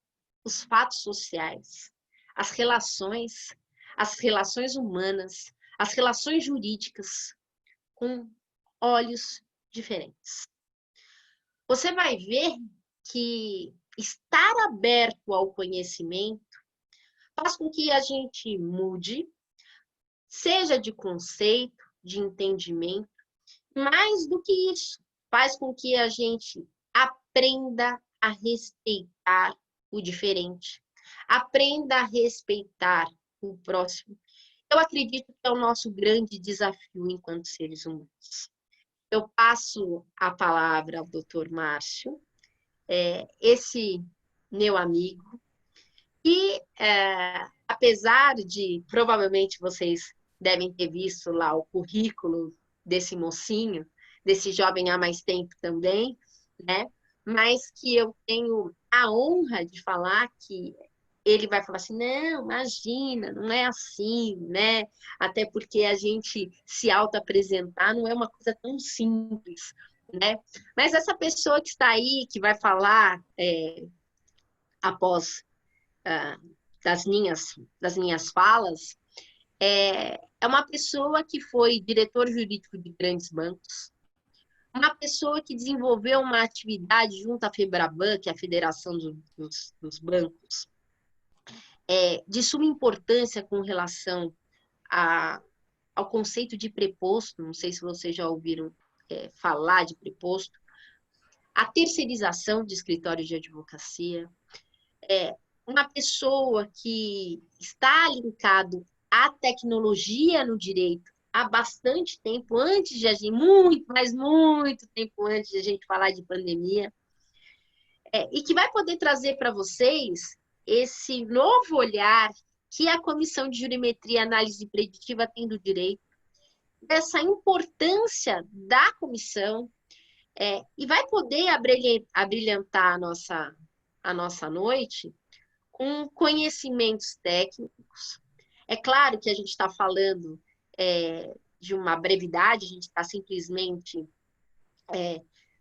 sociais, as relações humanas, as relações jurídicas com olhos diferentes. Você vai ver que estar aberto ao conhecimento faz com que a gente mude, seja de conceito, de entendimento, mais do que isso, faz com que a gente aprenda a respeitar o diferente, aprenda a respeitar o próximo. Eu acredito que é o nosso grande desafio enquanto seres humanos. Eu passo a palavra ao Dr. Márcio, esse meu amigo, e apesar de, provavelmente vocês devem ter visto lá o currículo desse mocinho, desse jovem há mais tempo também, né? Mas que eu tenho a honra de falar que ele vai falar assim, não, imagina, não é assim, né? Até porque a gente se auto-apresentar não é uma coisa tão simples, né? Mas essa pessoa que está aí, que vai falar após das minhas falas, é uma pessoa que foi diretor jurídico de grandes bancos, uma pessoa que desenvolveu uma atividade junto à Febraban, que é a Federação dos Bancos, de suma importância com relação ao conceito de preposto, não sei se vocês já ouviram falar de preposto, a terceirização de escritórios de advocacia, uma pessoa que está linkado à tecnologia no direito há bastante tempo, antes de a gente, muito tempo antes de a gente falar de pandemia, e que vai poder trazer para vocês esse novo olhar que a Comissão de Jurimetria e Análise Preditiva tem do direito, dessa importância da comissão, e vai poder abrilhantar a nossa noite com conhecimentos técnicos. É claro que a gente está falando de uma brevidade, a gente está simplesmente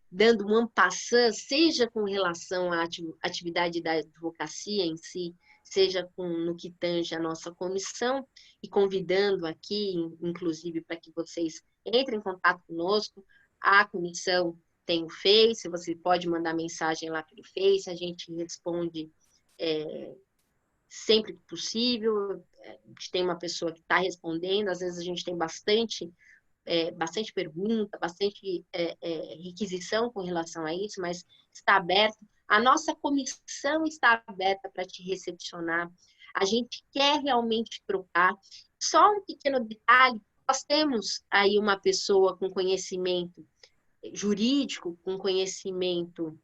dando um ampassã, seja com relação à atividade da advocacia em si, seja no que tange a nossa comissão, e convidando aqui, inclusive, para que vocês entrem em contato conosco. A comissão tem o Face, você pode mandar mensagem lá pelo Face, a gente responde sempre que possível. A gente tem uma pessoa que está respondendo, às vezes a gente tem bastante pergunta, bastante requisição com relação a isso, mas está aberto. A nossa comissão está aberta para te recepcionar. A gente quer realmente trocar. Só um pequeno detalhe, nós temos aí uma pessoa com conhecimento jurídico, com conhecimento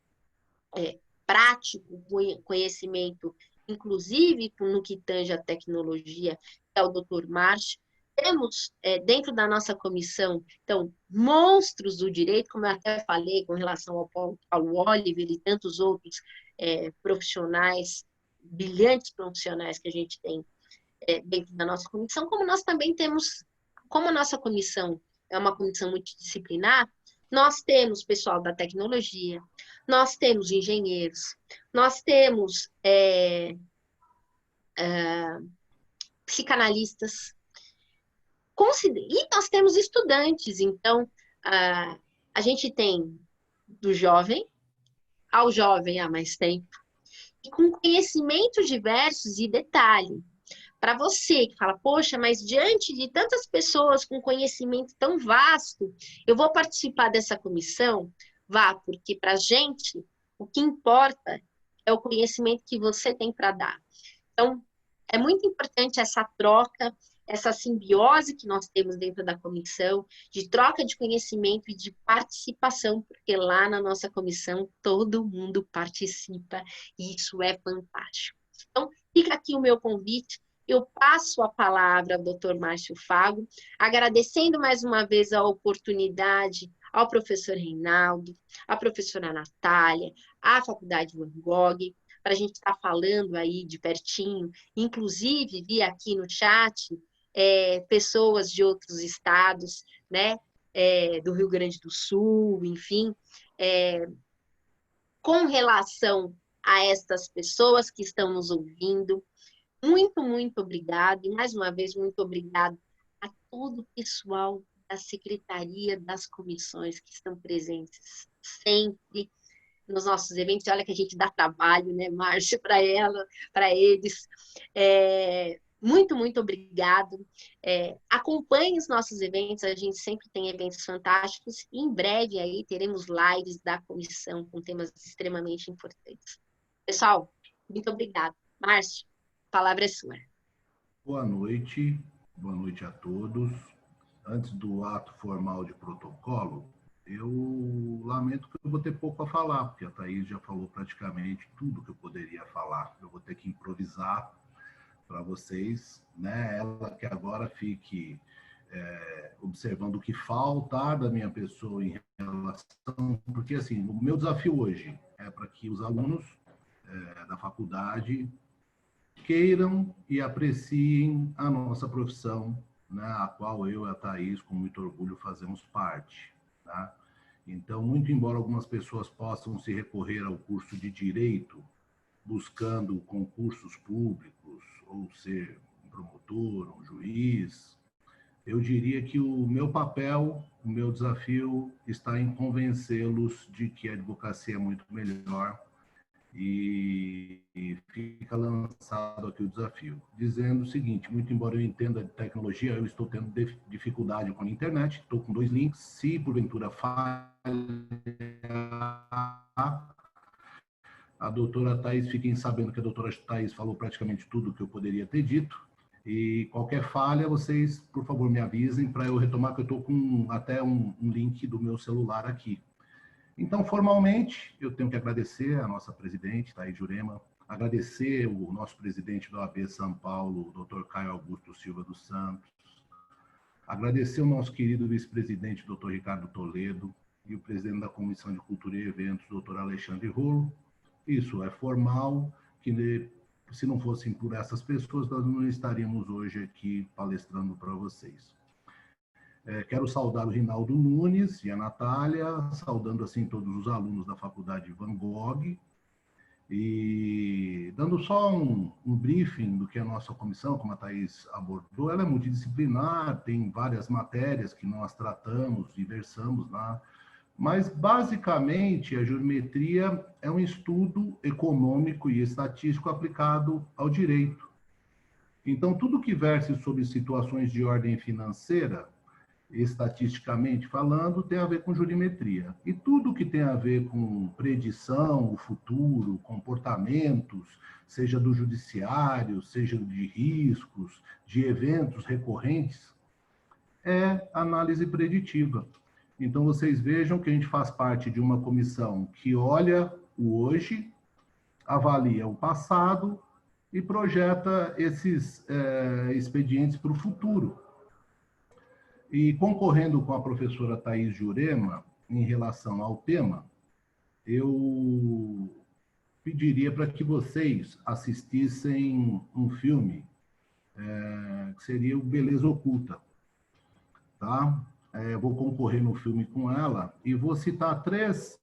prático, conhecimento, inclusive no que tange a tecnologia, que é o Dr. Márcio. Temos, dentro da nossa comissão, então, monstros do direito, como eu até falei, com relação ao Paulo Oliver e tantos outros profissionais, brilhantes profissionais que a gente tem dentro da nossa comissão, como nós também temos, como a nossa comissão é uma comissão multidisciplinar, nós temos pessoal da tecnologia, nós temos engenheiros, nós temos psicanalistas, e nós temos estudantes. Então, a gente tem do jovem ao jovem há mais tempo, e com conhecimentos diversos. E detalhe, para você que fala, poxa, mas diante de tantas pessoas com conhecimento tão vasto, eu vou participar dessa comissão? Vá, porque para a gente, o que importa é o conhecimento que você tem para dar. Então, é muito importante essa troca, essa simbiose que nós temos dentro da comissão, de troca de conhecimento e de participação, porque lá na nossa comissão todo mundo participa, e isso é fantástico. Então, fica aqui o meu convite. Eu passo a palavra ao Dr. Márcio Fago, agradecendo mais uma vez a oportunidade ao professor Reinaldo, à professora Natália, à Faculdade Van Gogh, para a gente estar falando aí de pertinho. Inclusive, vi aqui no chat pessoas de outros estados, né, do Rio Grande do Sul, enfim, com relação a estas pessoas que estão nos ouvindo. Muito, muito obrigada. E, mais uma vez, muito obrigada a todo o pessoal da Secretaria das Comissões que estão presentes sempre nos nossos eventos. Olha que a gente dá trabalho, né, Márcia, para eles. muito obrigado. Acompanhe os nossos eventos, a gente sempre tem eventos fantásticos. E em breve aí teremos lives da comissão com temas extremamente importantes. Pessoal, muito obrigado. Márcio, a palavra é sua. Boa noite a todos. Antes do ato formal de protocolo, eu lamento que eu vou ter pouco a falar, porque a Thaís já falou praticamente tudo que eu poderia falar. Eu vou ter que improvisar para vocês, né? Ela que agora fique observando o que faltar da minha pessoa em relação... Porque, assim, o meu desafio hoje é para que os alunos da faculdade queiram e apreciem a nossa profissão, né, a qual eu e a Thaís, com muito orgulho, fazemos parte. Tá? Então, muito embora algumas pessoas possam se recorrer ao curso de Direito, buscando concursos públicos, ou ser um promotor, um juiz, eu diria que o meu papel, o meu desafio está em convencê-los de que a advocacia é muito melhor. E fica lançado aqui o desafio, dizendo o seguinte: muito embora eu entenda de tecnologia, eu estou tendo dificuldade com a internet, estou com 2 links, se porventura falha, a doutora Thaís, fiquem sabendo que a doutora Thaís falou praticamente tudo que eu poderia ter dito, e qualquer falha, vocês, por favor, me avisem para eu retomar, que eu estou com até um link do meu celular aqui. Então, formalmente, eu tenho que agradecer a nossa presidente, Thaís Jurema, agradecer o nosso presidente da OAB São Paulo, o Dr. Caio Augusto Silva dos Santos, agradecer o nosso querido vice-presidente, Dr. Ricardo Toledo, e o presidente da Comissão de Cultura e Eventos, Dr. Alexandre Rolo. Isso é formal, que se não fossem por essas pessoas, nós não estaríamos hoje aqui palestrando para vocês. Quero saudar o Rinaldo Nunes e a Natália, saudando assim todos os alunos da Faculdade Van Gogh, e dando só um briefing do que a nossa comissão, como a Thaís abordou. Ela é multidisciplinar, tem várias matérias que nós tratamos e versamos lá, mas basicamente a geometria é um estudo econômico e estatístico aplicado ao direito. Então, tudo que verse sobre situações de ordem financeira, estatisticamente falando, tem a ver com jurimetria. E tudo que tem a ver com predição, o futuro, comportamentos, seja do judiciário, seja de riscos, de eventos recorrentes, é análise preditiva. Então, vocês vejam que a gente faz parte de uma comissão que olha o hoje, avalia o passado e projeta esses expedientes para o futuro. E concorrendo com a professora Thaís Jurema, em relação ao tema, eu pediria para que vocês assistissem um filme, que seria o Beleza Oculta. Tá? Vou concorrer no filme com ela e vou citar 3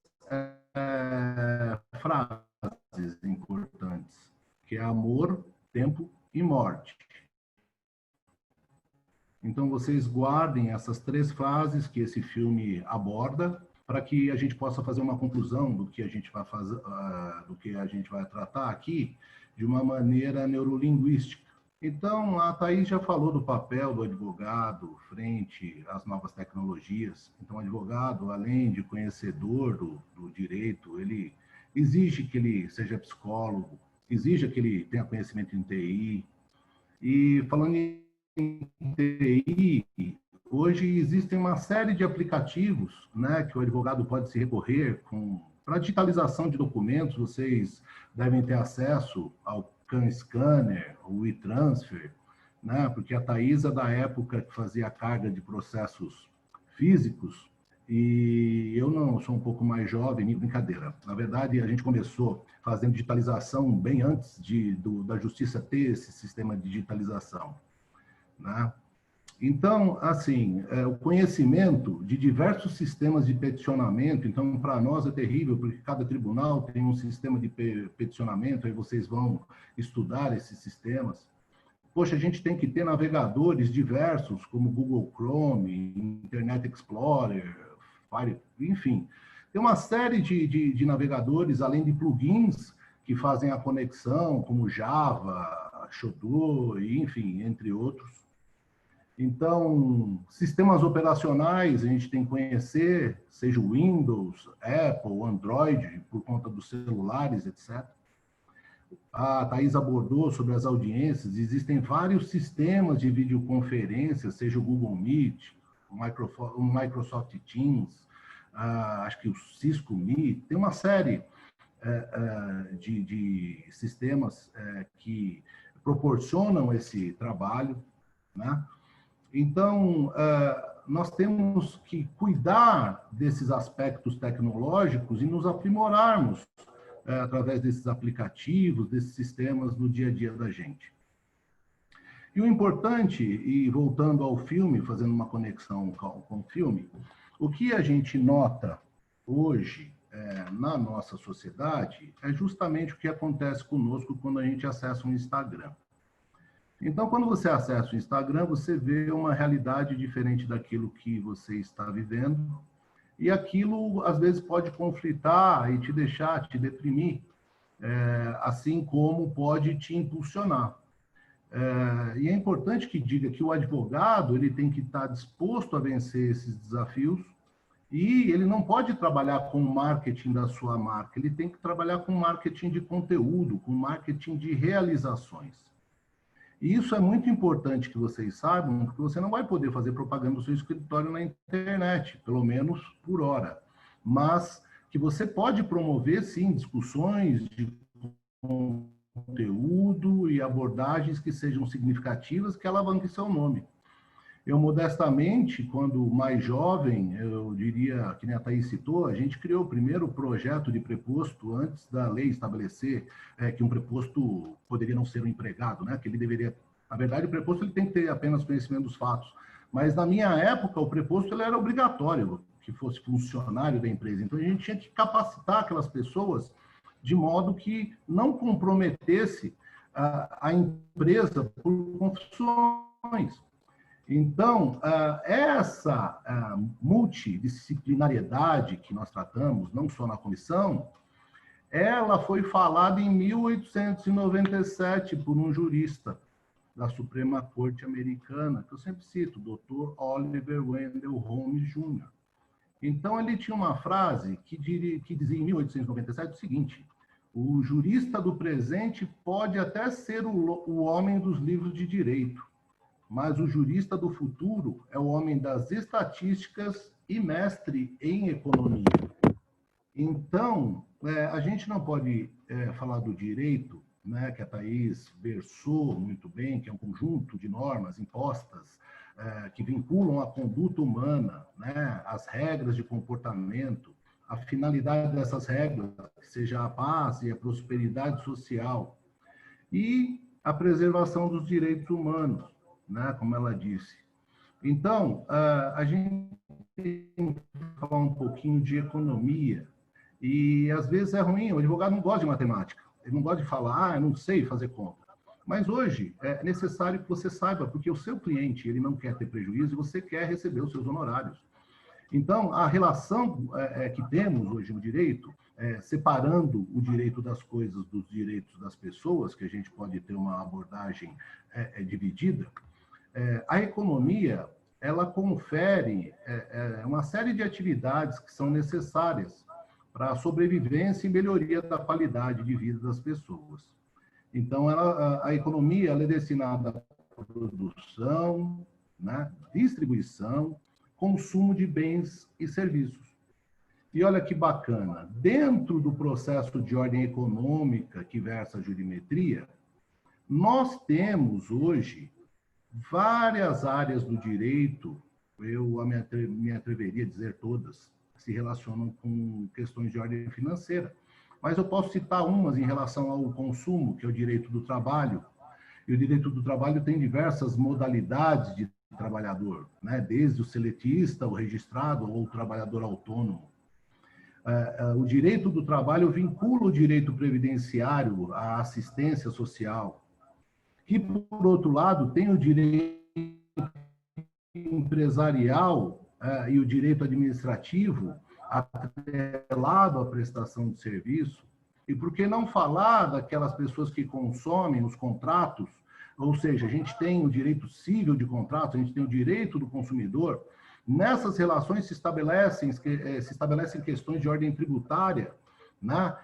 frases importantes, que é amor, tempo e morte. Então, vocês guardem essas 3 frases que esse filme aborda, para que a gente possa fazer uma conclusão do que a gente vai fazer, do que a gente vai tratar aqui, de uma maneira neurolinguística. Então, a Thaís já falou do papel do advogado frente às novas tecnologias. Então, o advogado, além de conhecedor do direito, ele exige que ele seja psicólogo, exige que ele tenha conhecimento em TI. E falando em TI, hoje existem uma série de aplicativos, né, que o advogado pode se recorrer para digitalização de documentos. Vocês devem ter acesso ao CanScanner, o e-Transfer, né, porque a Thaís é da época que fazia a carga de processos físicos, e eu não, sou um pouco mais jovem, brincadeira. Na verdade, a gente começou fazendo digitalização bem antes da Justiça ter esse sistema de digitalização. Né? Então, assim, o conhecimento de diversos sistemas de peticionamento, então, para nós é terrível, porque cada tribunal tem um sistema de peticionamento, aí vocês vão estudar esses sistemas. Poxa, a gente tem que ter navegadores diversos, como Google Chrome, Internet Explorer, Fire, enfim. Tem uma série de navegadores, além de plugins, que fazem a conexão, como Java, Chodô, enfim, entre outros. Então, sistemas operacionais a gente tem que conhecer, seja o Windows, Apple, Android, por conta dos celulares, etc. A Thais abordou sobre as audiências, existem vários sistemas de videoconferência, seja o Google Meet, o Microsoft Teams, acho que o Cisco Meet, tem uma série de sistemas que proporcionam esse trabalho, né? Então, nós temos que cuidar desses aspectos tecnológicos e nos aprimorarmos através desses aplicativos, desses sistemas no dia a dia da gente. E o importante, e voltando ao filme, fazendo uma conexão com o filme, o que a gente nota hoje na nossa sociedade é justamente o que acontece conosco quando a gente acessa o Instagram. Então, quando você acessa o Instagram, você vê uma realidade diferente daquilo que você está vivendo, e aquilo, às vezes, pode conflitar e te deixar, te deprimir, assim como pode te impulsionar. E é importante que diga que o advogado ele tem que estar disposto a vencer esses desafios, e ele não pode trabalhar com o marketing da sua marca, ele tem que trabalhar com marketing de conteúdo, com marketing de realizações. E isso é muito importante que vocês saibam, porque você não vai poder fazer propaganda do seu escritório na internet, pelo menos por hora. Mas que você pode promover, sim, discussões de conteúdo e abordagens que sejam significativas, que alavanquem seu nome. Eu, modestamente, quando mais jovem, eu diria, que nem a Thaís citou, a gente criou o primeiro projeto de preposto antes da lei estabelecer que um preposto poderia não ser um empregado, né? Que ele deveria... Na verdade, o preposto ele tem que ter apenas conhecimento dos fatos. Mas, na minha época, o preposto ele era obrigatório que fosse funcionário da empresa. Então, a gente tinha que capacitar aquelas pessoas de modo que não comprometesse a empresa por confissões. Então, essa multidisciplinariedade que nós tratamos, não só na comissão, ela foi falada em 1897 por um jurista da Suprema Corte Americana, que eu sempre cito, o Dr. Oliver Wendell Holmes Jr. Então, ele tinha uma frase que dizia em 1897 o seguinte: o jurista do presente pode até ser o homem dos livros de direito, mas o jurista do futuro é o homem das estatísticas e mestre em economia. Então, a gente não pode falar do direito, né, que a Thaís versou muito bem, que é um conjunto de normas impostas que vinculam a conduta humana, né, as regras de comportamento, a finalidade dessas regras, que seja a paz e a prosperidade social, e a preservação dos direitos humanos, né, como ela disse. Então, a gente tem que falar um pouquinho de economia, e às vezes é ruim, o advogado não gosta de matemática, ele não gosta de falar, eu não sei fazer conta. Mas hoje é necessário que você saiba, porque o seu cliente ele não quer ter prejuízo e você quer receber os seus honorários. Então, a relação que temos hoje no direito, separando o direito das coisas dos direitos das pessoas, que a gente pode ter uma abordagem dividida, a economia, ela confere uma série de atividades que são necessárias para a sobrevivência e melhoria da qualidade de vida das pessoas. Então, a economia ela é destinada à produção, né, distribuição, consumo de bens e serviços. E olha que bacana, dentro do processo de ordem econômica que versa a jurimetria, nós temos hoje várias áreas do direito, eu me atreveria a dizer todas, se relacionam com questões de ordem financeira. Mas eu posso citar umas em relação ao consumo, que é o direito do trabalho. E o direito do trabalho tem diversas modalidades de trabalhador, né? Desde o seletista, o registrado ou o trabalhador autônomo. O direito do trabalho vincula o direito previdenciário à assistência social. E, por outro lado, tem o direito empresarial e o direito administrativo atrelado à prestação de serviço. E por que não falar daquelas pessoas que consomem os contratos? Ou seja, a gente tem o direito civil de contrato, a gente tem o direito do consumidor. Nessas relações se estabelecem questões de ordem tributária, né?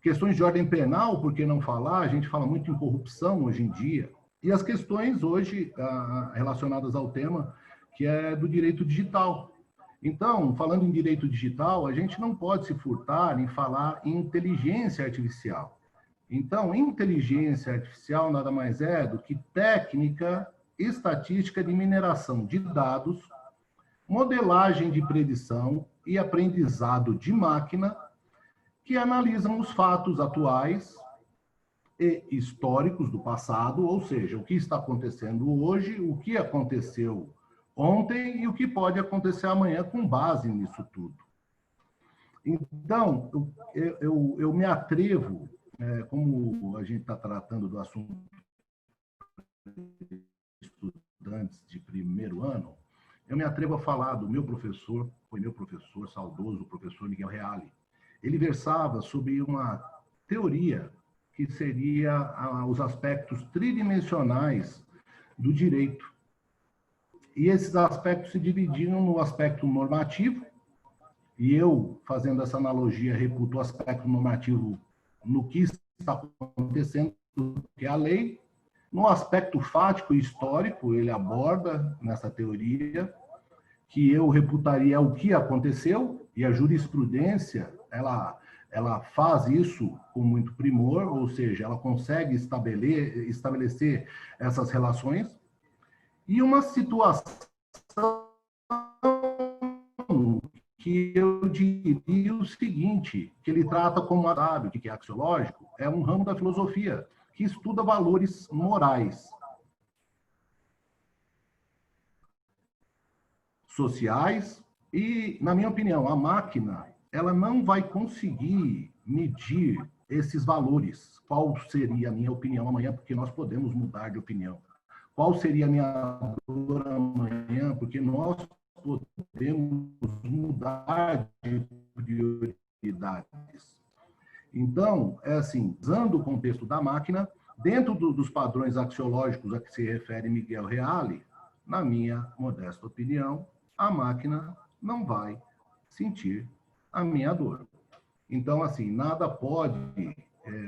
Questões de ordem penal, por que não falar? A gente fala muito em corrupção hoje em dia. E as questões hoje relacionadas ao tema, que é do direito digital. Então, falando em direito digital, a gente não pode se furtar em falar em inteligência artificial. Então, inteligência artificial nada mais é do que técnica estatística de mineração de dados, modelagem de predição e aprendizado de máquina que analisam os fatos atuais e históricos do passado, ou seja, o que está acontecendo hoje, o que aconteceu ontem e o que pode acontecer amanhã com base nisso tudo. Então, eu me atrevo, como a gente está tratando do assunto de estudantes de primeiro ano, eu me atrevo a falar do meu professor, foi meu professor saudoso, o professor Miguel Reale. Ele versava sobre uma teoria que seria os aspectos tridimensionais do direito. E esses aspectos se dividiam no aspecto normativo, e eu, fazendo essa analogia, reputo o aspecto normativo no que está acontecendo, que é a lei. No aspecto fático e histórico, ele aborda nessa teoria, que eu reputaria o que aconteceu, e a jurisprudência, ela faz isso com muito primor, ou seja, ela consegue estabelecer essas relações, e uma situação que eu diria o seguinte, que ele trata como sábio, que é axiológico, é um ramo da filosofia que estuda valores morais, sociais, e, na minha opinião, a máquina, ela não vai conseguir medir esses valores. Qual seria a minha opinião amanhã, porque nós podemos mudar de opinião. Qual seria a minha dor amanhã? Porque nós podemos mudar de prioridades. Então, assim, usando o contexto da máquina, dentro dos padrões axiológicos a que se refere Miguel Reale, na minha modesta opinião, a máquina não vai sentir a minha dor. Então, assim, nada pode...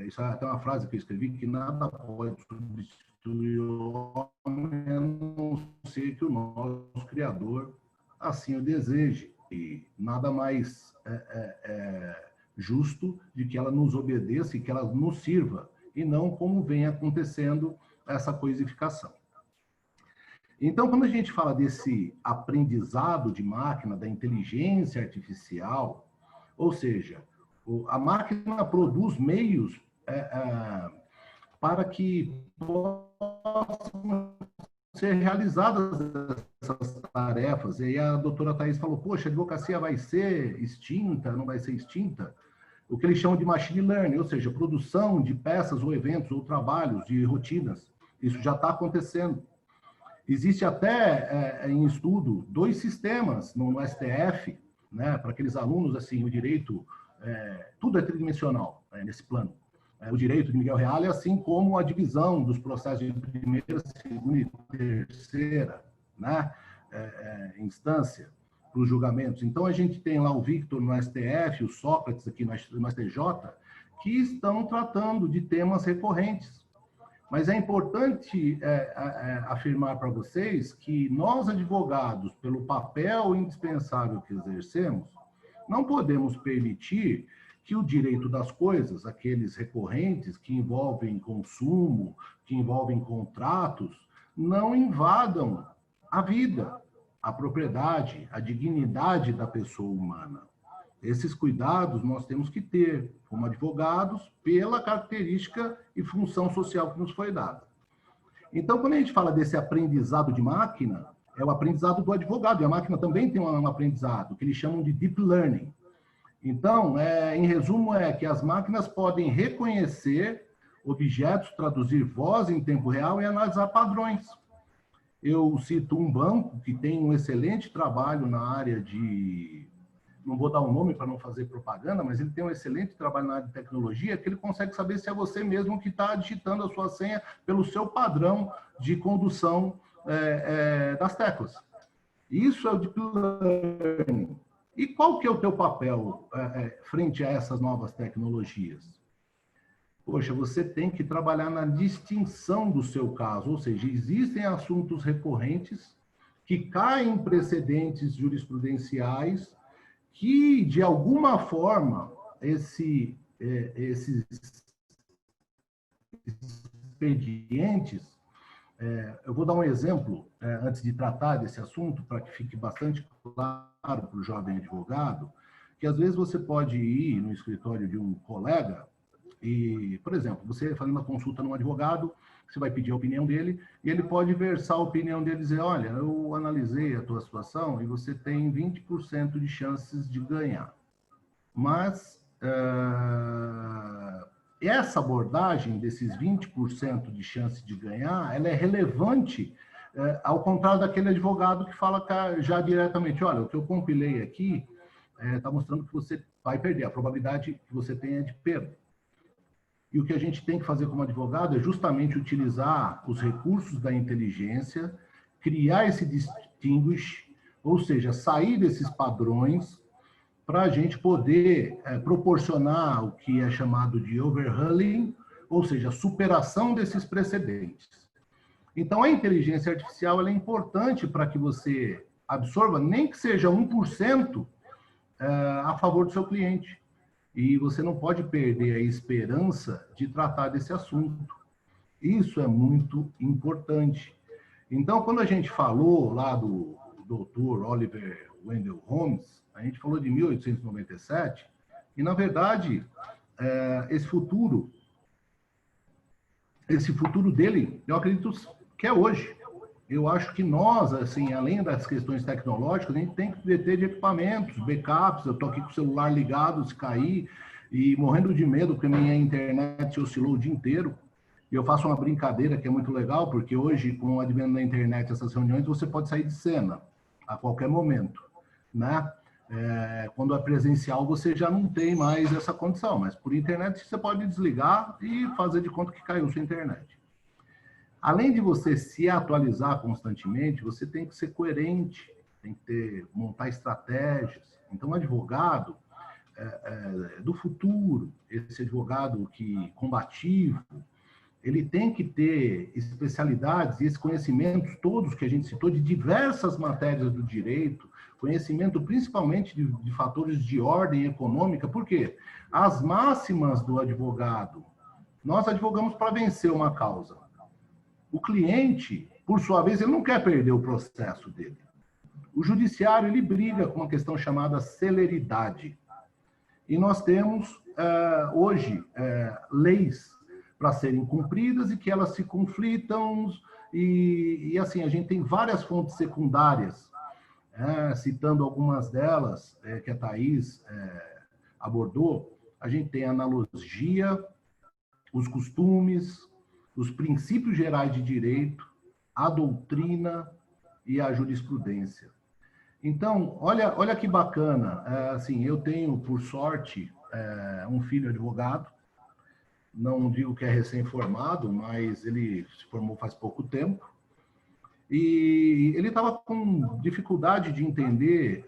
isso é até uma frase que eu escrevi, que nada pode substituir o homem, a não ser que o nosso Criador assim o deseje. E nada mais justo de que ela nos obedeça e que ela nos sirva, e não como vem acontecendo essa coisificação. Então, quando a gente fala desse aprendizado de máquina, da inteligência artificial, ou seja, a máquina produz meios para que possam ser realizadas essas tarefas. E a doutora Thais falou, poxa, a advocacia vai ser extinta, não vai ser extinta? O que eles chamam de machine learning, ou seja, produção de peças ou eventos ou trabalhos de rotinas. Isso já está acontecendo. Existe até em estudo 2 sistemas no STF, né, para aqueles alunos, assim, o direito, tudo é tridimensional nesse plano. O direito de Miguel Reale, assim como a divisão dos processos de primeira, segunda e terceira, né, instância para os julgamentos. Então, a gente tem lá o Victor no STF, o Sócrates aqui no STJ, que estão tratando de temas recorrentes. Mas é importante afirmar para vocês que nós, advogados, pelo papel indispensável que exercemos, não podemos permitir que o direito das coisas, aqueles recorrentes que envolvem consumo, que envolvem contratos, não invadam a vida, a propriedade, a dignidade da pessoa humana. Esses cuidados nós temos que ter, como advogados, pela característica e função social que nos foi dada. Então, quando a gente fala desse aprendizado de máquina, é o aprendizado do advogado, e a máquina também tem um aprendizado, que eles chamam de deep learning. Então, em resumo, é que as máquinas podem reconhecer objetos, traduzir voz em tempo real e analisar padrões. Eu cito um banco que tem um excelente trabalho na área de não vou dar um nome para não fazer propaganda, mas ele tem um excelente trabalho na área de tecnologia, que ele consegue saber se é você mesmo que está digitando a sua senha pelo seu padrão de condução das teclas. Isso é o Deep Learning. E qual que é o teu papel frente a essas novas tecnologias? Poxa, você tem que trabalhar na distinção do seu caso, ou seja, existem assuntos recorrentes que caem em precedentes jurisprudenciais que, de alguma forma, esses expedientes, eu vou dar um exemplo, antes de tratar desse assunto, para que fique bastante claro para o jovem advogado, que às vezes você pode ir no escritório de um colega e, por exemplo, você fazendo uma consulta num advogado, você vai pedir a opinião dele, e ele pode versar a opinião dele e dizer, olha, eu analisei a tua situação e você tem 20% de chances de ganhar. Mas essa abordagem desses 20% de chance de ganhar, ela é relevante, ao contrário daquele advogado que fala já diretamente, olha, o que eu compilei aqui está mostrando que você vai perder, a probabilidade que você tem é de perda. E o que a gente tem que fazer como advogado é justamente utilizar os recursos da inteligência, criar esse distinguish, ou seja, sair desses padrões para a gente poder proporcionar o que é chamado de overhauling, ou seja, superação desses precedentes. Então, a inteligência artificial ela é importante para que você absorva, nem que seja 1% a favor do seu cliente. E você não pode perder a esperança de tratar desse assunto. Isso é muito importante. Então, quando a gente falou lá do Dr. Oliver Wendell Holmes, a gente falou de 1897, e, na verdade, esse futuro dele, eu acredito que é hoje. Eu acho que nós, assim, além das questões tecnológicas, a gente tem que ter de equipamentos, backups. Eu estou aqui com o celular ligado, se cair, e morrendo de medo, porque minha internet oscilou o dia inteiro. E eu faço uma brincadeira que é muito legal, porque hoje, com o advento da internet, essas reuniões, você pode sair de cena a qualquer momento, né? Quando é presencial, você já não tem mais essa condição, mas por internet você pode desligar e fazer de conta que caiu sua internet. Além de você se atualizar constantemente, você tem que ser coerente, tem que montar estratégias. Então, o advogado do futuro, esse advogado combativo, ele tem que ter especialidades e esses conhecimentos todos que a gente citou de diversas matérias do direito, conhecimento principalmente de fatores de ordem econômica. Por quê? As máximas do advogado, nós advogamos para vencer uma causa. O cliente, por sua vez, ele não quer perder o processo dele. O judiciário, ele briga com uma questão chamada celeridade. E nós temos, hoje, leis para serem cumpridas e que elas se conflitam. E assim, a gente tem várias fontes secundárias, citando algumas delas, que a Thaís abordou. A gente tem a analogia, os costumes, os princípios gerais de direito, a doutrina e a jurisprudência. Então, olha que bacana. Assim, eu tenho, por sorte, um filho advogado. Não digo que é recém-formado, mas ele se formou faz pouco tempo. E ele estava com dificuldade de entender,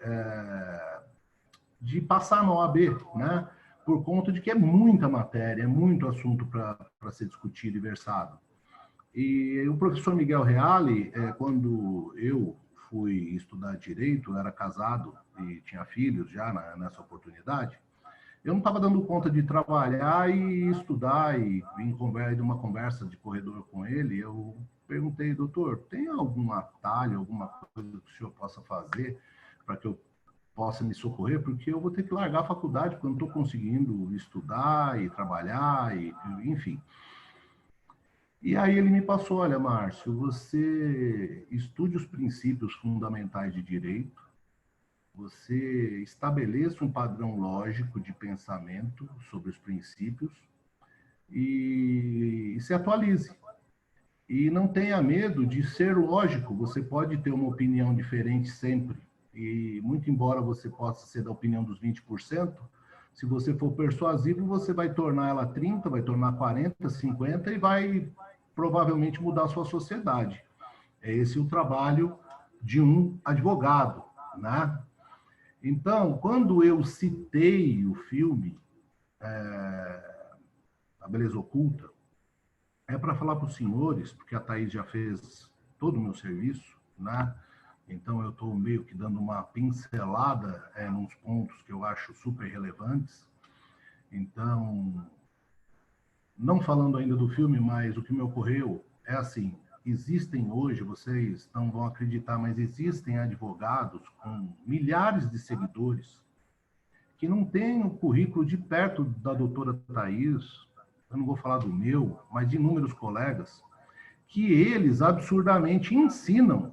de passar na OAB, né? Por conta de que é muita matéria, é muito assunto para ser discutido e versado. E o professor Miguel Reale, quando eu fui estudar direito, eu era casado e tinha filhos já nessa oportunidade, eu não estava dando conta de trabalhar e estudar, e vim de uma conversa de corredor com ele, eu perguntei, doutor, tem algum atalho, alguma coisa que o senhor possa fazer para que eu possa me socorrer, porque eu vou ter que largar a faculdade, porque eu não estou conseguindo estudar e trabalhar, enfim. E aí ele me passou, olha, Márcio, você estude os princípios fundamentais de direito, você estabeleça um padrão lógico de pensamento sobre os princípios e se atualize. E não tenha medo de ser lógico, você pode ter uma opinião diferente sempre. E muito embora você possa ser da opinião dos 20%, se você for persuasivo, você vai tornar ela 30, vai tornar 40, 50 e vai provavelmente mudar a sua sociedade. É esse o trabalho de um advogado, né? Então, quando eu citei o filme A Beleza Oculta, é para falar para os senhores, porque a Thaís já fez todo o meu serviço, né? Então, eu estou meio que dando uma pincelada nos pontos que eu acho super relevantes. Então, não falando ainda do filme, mas o que me ocorreu é assim, existem hoje, vocês não vão acreditar, mas existem advogados com milhares de seguidores que não têm o currículo de perto da doutora Thaís, eu não vou falar do meu, mas de inúmeros colegas, que eles absurdamente ensinam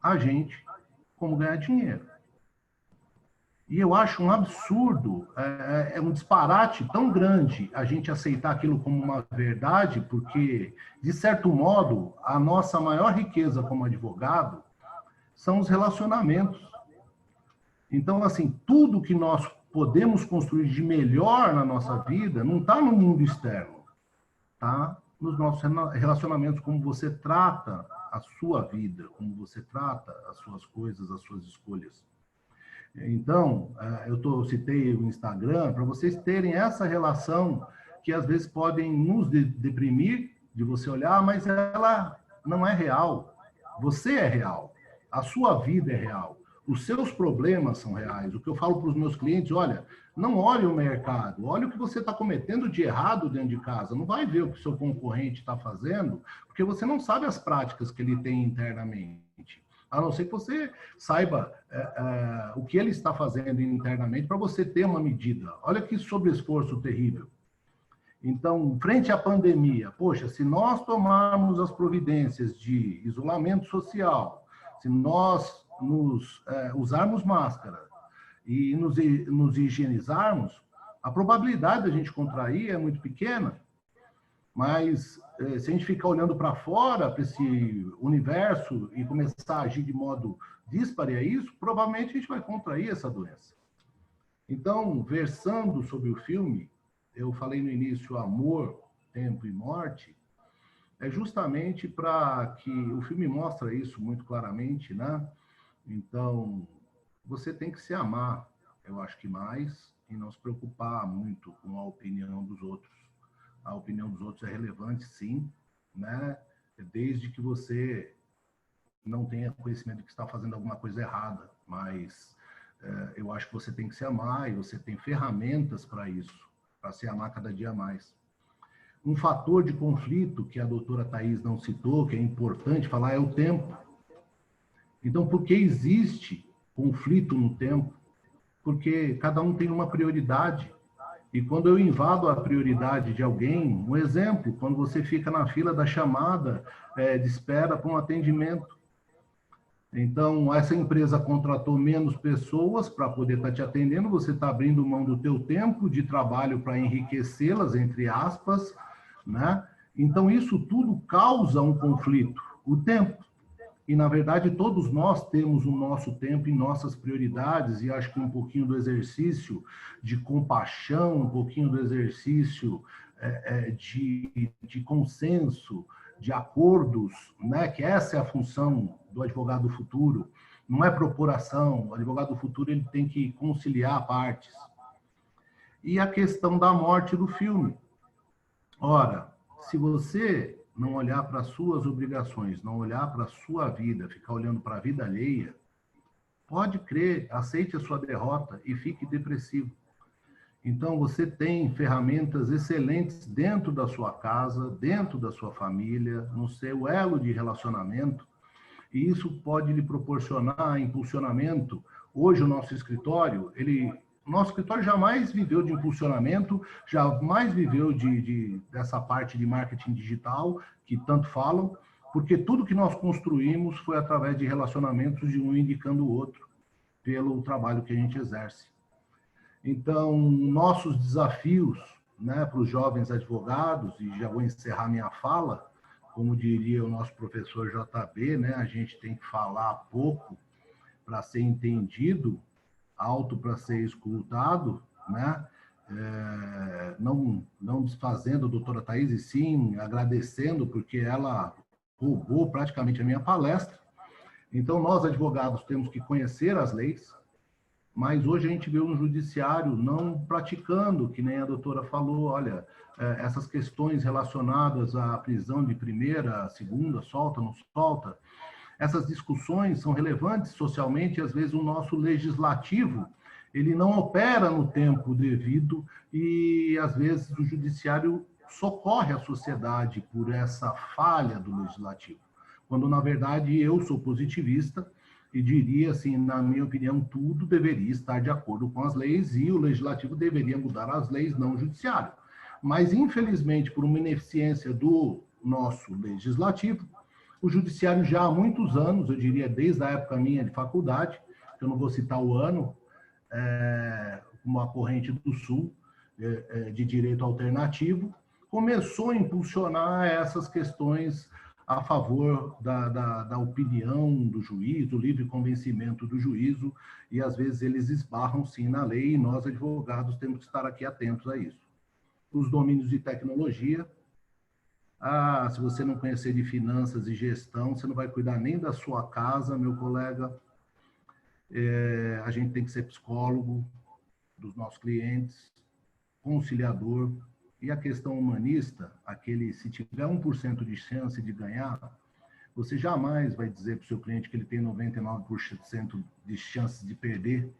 a gente como ganhar dinheiro. E eu acho um absurdo, um disparate tão grande a gente aceitar aquilo como uma verdade, porque, de certo modo, a nossa maior riqueza como advogado são os relacionamentos. Então, assim, tudo que nós podemos construir de melhor na nossa vida não está no mundo externo, está nos nossos relacionamentos, como você trata a sua vida, como você trata as suas coisas, as suas escolhas. Então, eu citei o Instagram para vocês terem essa relação que às vezes podem nos deprimir, de você olhar, mas ela não é real. Você é real. A sua vida é real. Os seus problemas são reais. O que eu falo para os meus clientes, olha, não olhe o mercado, olhe o que você está cometendo de errado dentro de casa. Não vai ver o que o seu concorrente está fazendo, porque você não sabe as práticas que ele tem internamente. A não ser que você saiba o que ele está fazendo internamente para você ter uma medida. Olha que sobreesforço terrível. Então, frente à pandemia, poxa, se nós tomarmos as providências de isolamento social, se nós usarmos máscara e nos higienizarmos, a probabilidade da gente contrair é muito pequena. Mas se a gente ficar olhando para fora, para esse universo, e começar a agir de modo díspare a isso, provavelmente a gente vai contrair essa doença. Então, versando sobre o filme, eu falei no início amor, tempo e morte, é justamente para que o filme mostra isso muito claramente, né? Então, você tem que se amar, eu acho que mais, e não se preocupar muito com a opinião dos outros. A opinião dos outros é relevante, sim, né? Desde que você não tenha conhecimento de que está fazendo alguma coisa errada. Mas eu acho que você tem que se amar e você tem ferramentas para isso, para se amar cada dia mais. Um fator de conflito que a doutora Thaís não citou, que é importante falar, é o tempo. Então, por que existe conflito no tempo? Porque cada um tem uma prioridade. E quando eu invado a prioridade de alguém, um exemplo, quando você fica na fila da chamada de espera para um atendimento. Então, essa empresa contratou menos pessoas para poder estar te atendendo, você está abrindo mão do teu tempo de trabalho para enriquecê-las, entre aspas, né? Então, isso tudo causa um conflito, o tempo. E, na verdade, todos nós temos o nosso tempo e nossas prioridades, e acho que um pouquinho do exercício de compaixão, um pouquinho do exercício de consenso, de acordos, né? Que essa é a função do advogado do futuro, não é propor ação, o advogado do futuro ele tem que conciliar partes. E a questão da morte do filme. Ora, se você não olhar para as suas obrigações, não olhar para a sua vida, ficar olhando para a vida alheia, pode crer, aceite a sua derrota e fique depressivo. Então, você tem ferramentas excelentes dentro da sua casa, dentro da sua família, no seu elo de relacionamento, e isso pode lhe proporcionar impulsionamento. Hoje, o nosso escritório jamais viveu de impulsionamento, jamais viveu dessa parte de marketing digital, que tanto falam, porque tudo que nós construímos foi através de relacionamentos de um indicando o outro, pelo trabalho que a gente exerce. Então, nossos desafios, né, para os jovens advogados, e já vou encerrar minha fala, como diria o nosso professor JB, né, a gente tem que falar pouco para ser entendido, alto para ser escutado, né? Não desfazendo a doutora Thaís, e sim agradecendo, porque ela roubou praticamente a minha palestra. Então, nós, advogados, temos que conhecer as leis, mas hoje a gente vê um judiciário não praticando, que nem a doutora falou, olha, essas questões relacionadas à prisão de primeira, segunda, solta, não solta, essas discussões são relevantes socialmente, e às vezes o nosso legislativo, ele não opera no tempo devido, e às vezes o judiciário socorre a sociedade por essa falha do legislativo, quando na verdade eu sou positivista e diria assim, na minha opinião, tudo deveria estar de acordo com as leis e o legislativo deveria mudar as leis, não o judiciário. Mas, infelizmente, por uma ineficiência do nosso legislativo, o judiciário já há muitos anos, eu diria desde a época minha de faculdade, que eu não vou citar o ano, como a Corrente do Sul, de direito alternativo, começou a impulsionar essas questões a favor da opinião do juiz, do livre convencimento do juízo, e às vezes eles esbarram sim na lei, e nós, advogados, temos que estar aqui atentos a isso. Os domínios de tecnologia, se você não conhecer de finanças e gestão, você não vai cuidar nem da sua casa, meu colega. A gente tem que ser psicólogo dos nossos clientes, conciliador, e a questão humanista, se tiver 1% de chance de ganhar, você jamais vai dizer para o seu cliente que ele tem 99% de chances de perder,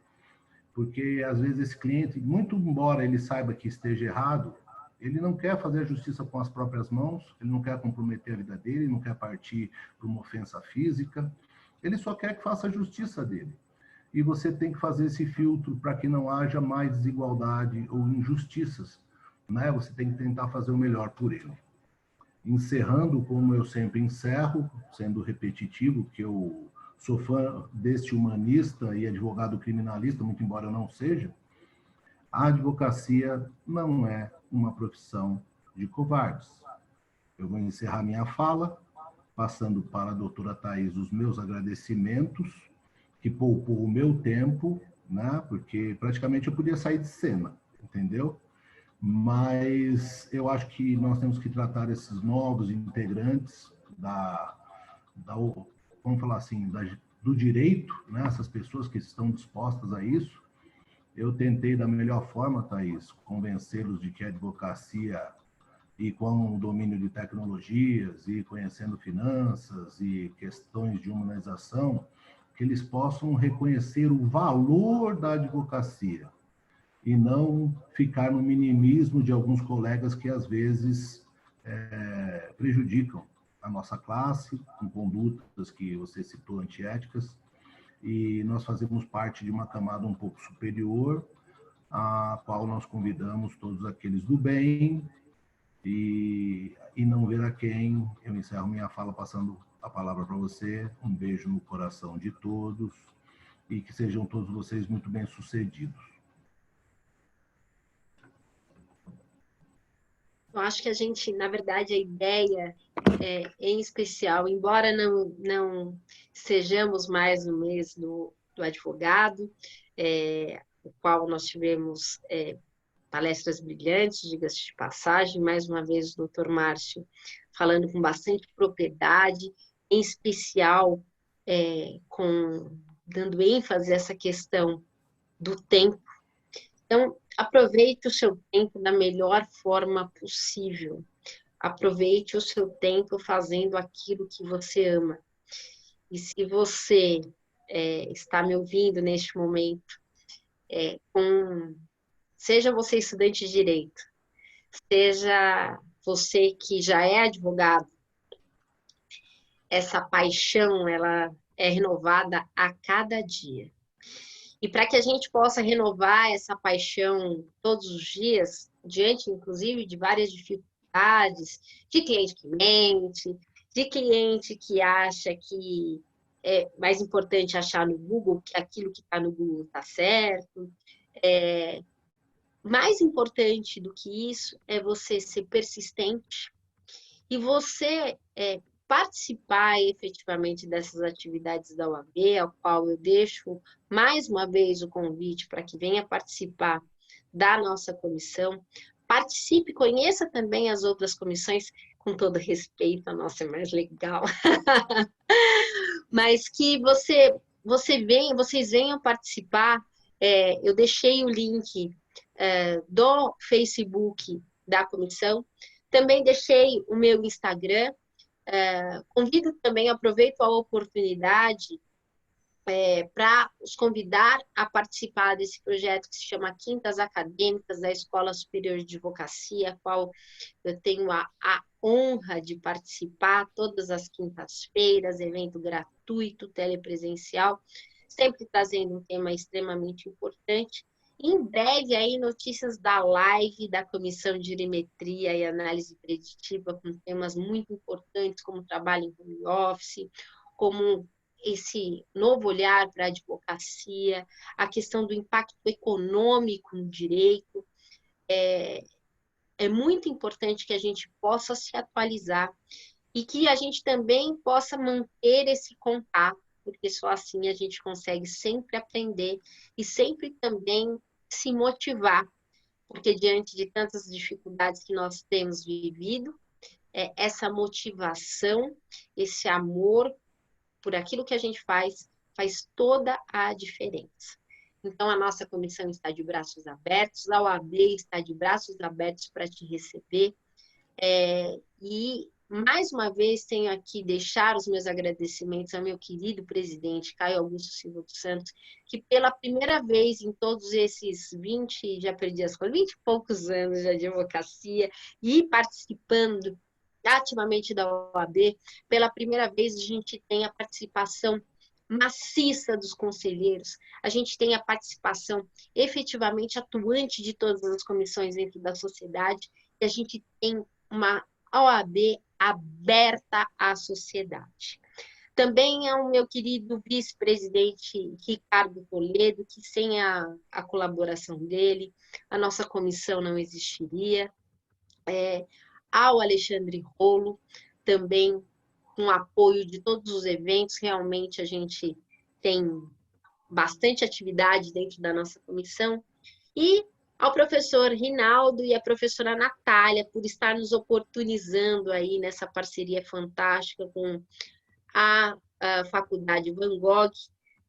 porque às vezes esse cliente, muito embora ele saiba que esteja errado, ele não quer fazer a justiça com as próprias mãos, ele não quer comprometer a vida dele, não quer partir para uma ofensa física, ele só quer que faça a justiça dele. E você tem que fazer esse filtro para que não haja mais desigualdade ou injustiças, né? Você tem que tentar fazer o melhor por ele. Encerrando, como eu sempre encerro, sendo repetitivo, que eu sou fã deste humanista e advogado criminalista, muito embora eu não seja, a advocacia não é uma profissão de covardes. Eu vou encerrar minha fala, passando para a doutora Thaís os meus agradecimentos, que poupou o meu tempo, né? Porque praticamente eu podia sair de cena, entendeu? Mas eu acho que nós temos que tratar esses novos integrantes vamos falar assim, do direito, né? Essas pessoas que estão dispostas a isso. Eu tentei da melhor forma, Thaís, convencê-los de que a advocacia, e com o domínio de tecnologias, e conhecendo finanças, e questões de humanização, que eles possam reconhecer o valor da advocacia e não ficar no minimismo de alguns colegas que, às vezes, prejudicam a nossa classe com condutas que você citou antiéticas, e nós fazemos parte de uma camada um pouco superior, a qual nós convidamos todos aqueles do bem, e não ver a quem. Eu encerro minha fala passando a palavra para você. Um beijo no coração de todos e que sejam todos vocês muito bem-sucedidos. Eu acho que a gente, na verdade, a ideia, em especial, embora não sejamos mais no mês do advogado, o qual nós tivemos palestras brilhantes, diga-se de passagem, mais uma vez o doutor Márcio falando com bastante propriedade, em especial dando ênfase a essa questão do tempo. Então, aproveite o seu tempo da melhor forma possível. Aproveite o seu tempo fazendo aquilo que você ama. E se você está me ouvindo neste momento, seja você estudante de direito, seja você que já é advogado, essa paixão ela é renovada a cada dia. E para que a gente possa renovar essa paixão todos os dias, diante, inclusive, de várias dificuldades, de cliente que mente, de cliente que acha que é mais importante achar no Google que aquilo que está no Google está certo. Mais importante do que isso é você ser persistente e você participar efetivamente dessas atividades da OAB, ao qual eu deixo mais uma vez o convite para que venha participar da nossa comissão. Participe, conheça também as outras comissões, com todo respeito, a nossa é mais legal. Mas que vocês venham participar. Eu deixei o link do Facebook da comissão, também deixei o meu Instagram. Convido também, aproveito a oportunidade para os convidar a participar desse projeto que se chama Quintas Acadêmicas da Escola Superior de Advocacia, a qual eu tenho a honra de participar todas as quintas-feiras, evento gratuito, telepresencial, sempre trazendo um tema extremamente importante. Em breve, aí, notícias da live da Comissão de Jurimetria e Análise Preditiva, com temas muito importantes, como trabalho em home office, como esse novo olhar para a advocacia, a questão do impacto econômico no direito. É muito importante que a gente possa se atualizar e que a gente também possa manter esse contato, porque só assim a gente consegue sempre aprender e sempre também se motivar, porque diante de tantas dificuldades que nós temos vivido, essa motivação, esse amor por aquilo que a gente faz toda a diferença. Então, a nossa comissão está de braços abertos, a OAB está de braços abertos para te receber. E, mais uma vez, tenho aqui deixar os meus agradecimentos ao meu querido presidente, Caio Augusto Silva dos Santos, que pela primeira vez em todos esses 20, já perdi as contas, 20 e poucos anos de advocacia e participando ativamente da OAB, pela primeira vez a gente tem a participação maciça dos conselheiros, a gente tem a participação efetivamente atuante de todas as comissões dentro da sociedade, e a gente tem uma OAB aberta à sociedade. Também é o meu querido vice-presidente Ricardo Toledo, que sem a colaboração dele, a nossa comissão não existiria. Ao Alexandre Rolo, também com apoio de todos os eventos, realmente a gente tem bastante atividade dentro da nossa comissão, e ao professor Rinaldo e à professora Natália, por estar nos oportunizando aí nessa parceria fantástica com a Faculdade Van Gogh,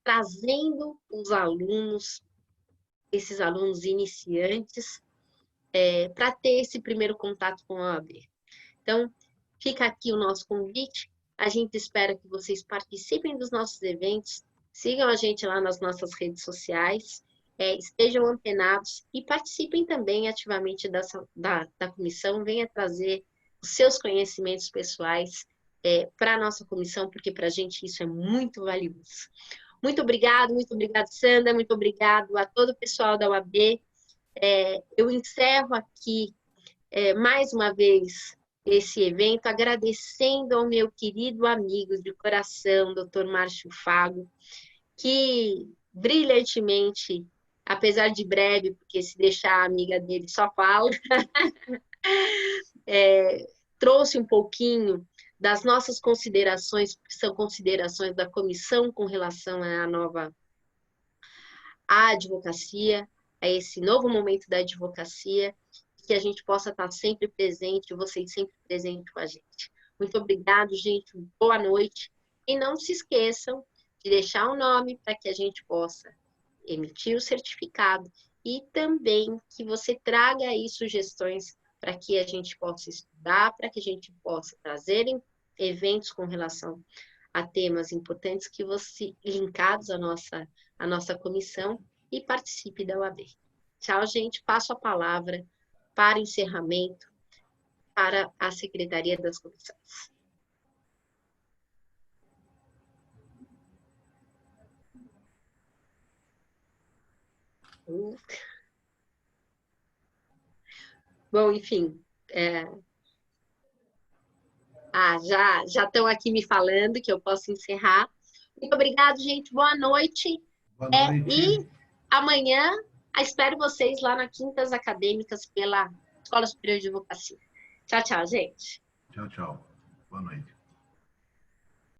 trazendo os alunos, esses alunos iniciantes, para ter esse primeiro contato com a OAB. Então, fica aqui o nosso convite. A gente espera que vocês participem dos nossos eventos, sigam a gente lá nas nossas redes sociais, estejam antenados e participem também ativamente da comissão, venha trazer os seus conhecimentos pessoais para a nossa comissão, porque para a gente isso é muito valioso. Muito obrigado, Sandra, muito obrigado a todo o pessoal da OAB. Eu encerro aqui mais uma vez esse evento, agradecendo ao meu querido amigo de coração, Dr. Márcio Fago, que brilhantemente, apesar de breve, porque se deixar a amiga dele só fala, trouxe um pouquinho das nossas considerações, que são considerações da comissão com relação à advocacia, a esse novo momento da advocacia, que a gente possa estar sempre presente, vocês sempre presentes com a gente. Muito obrigado, gente, boa noite, e não se esqueçam de deixar o nome para que a gente possa emitir o certificado e também que você traga aí sugestões para que a gente possa estudar, para que a gente possa trazer eventos com relação a temas importantes que você linkados à nossa comissão e participe da UAB. Tchau, gente. Passo a palavra para encerramento para a Secretaria das Comissões. Bom, enfim, já estão aqui me falando que eu posso encerrar. Muito obrigado, gente. Boa noite. Boa noite. E amanhã espero vocês lá na Quintas Acadêmicas pela Escola Superior de Advocacia. Tchau, tchau, gente. Tchau, tchau. Boa noite.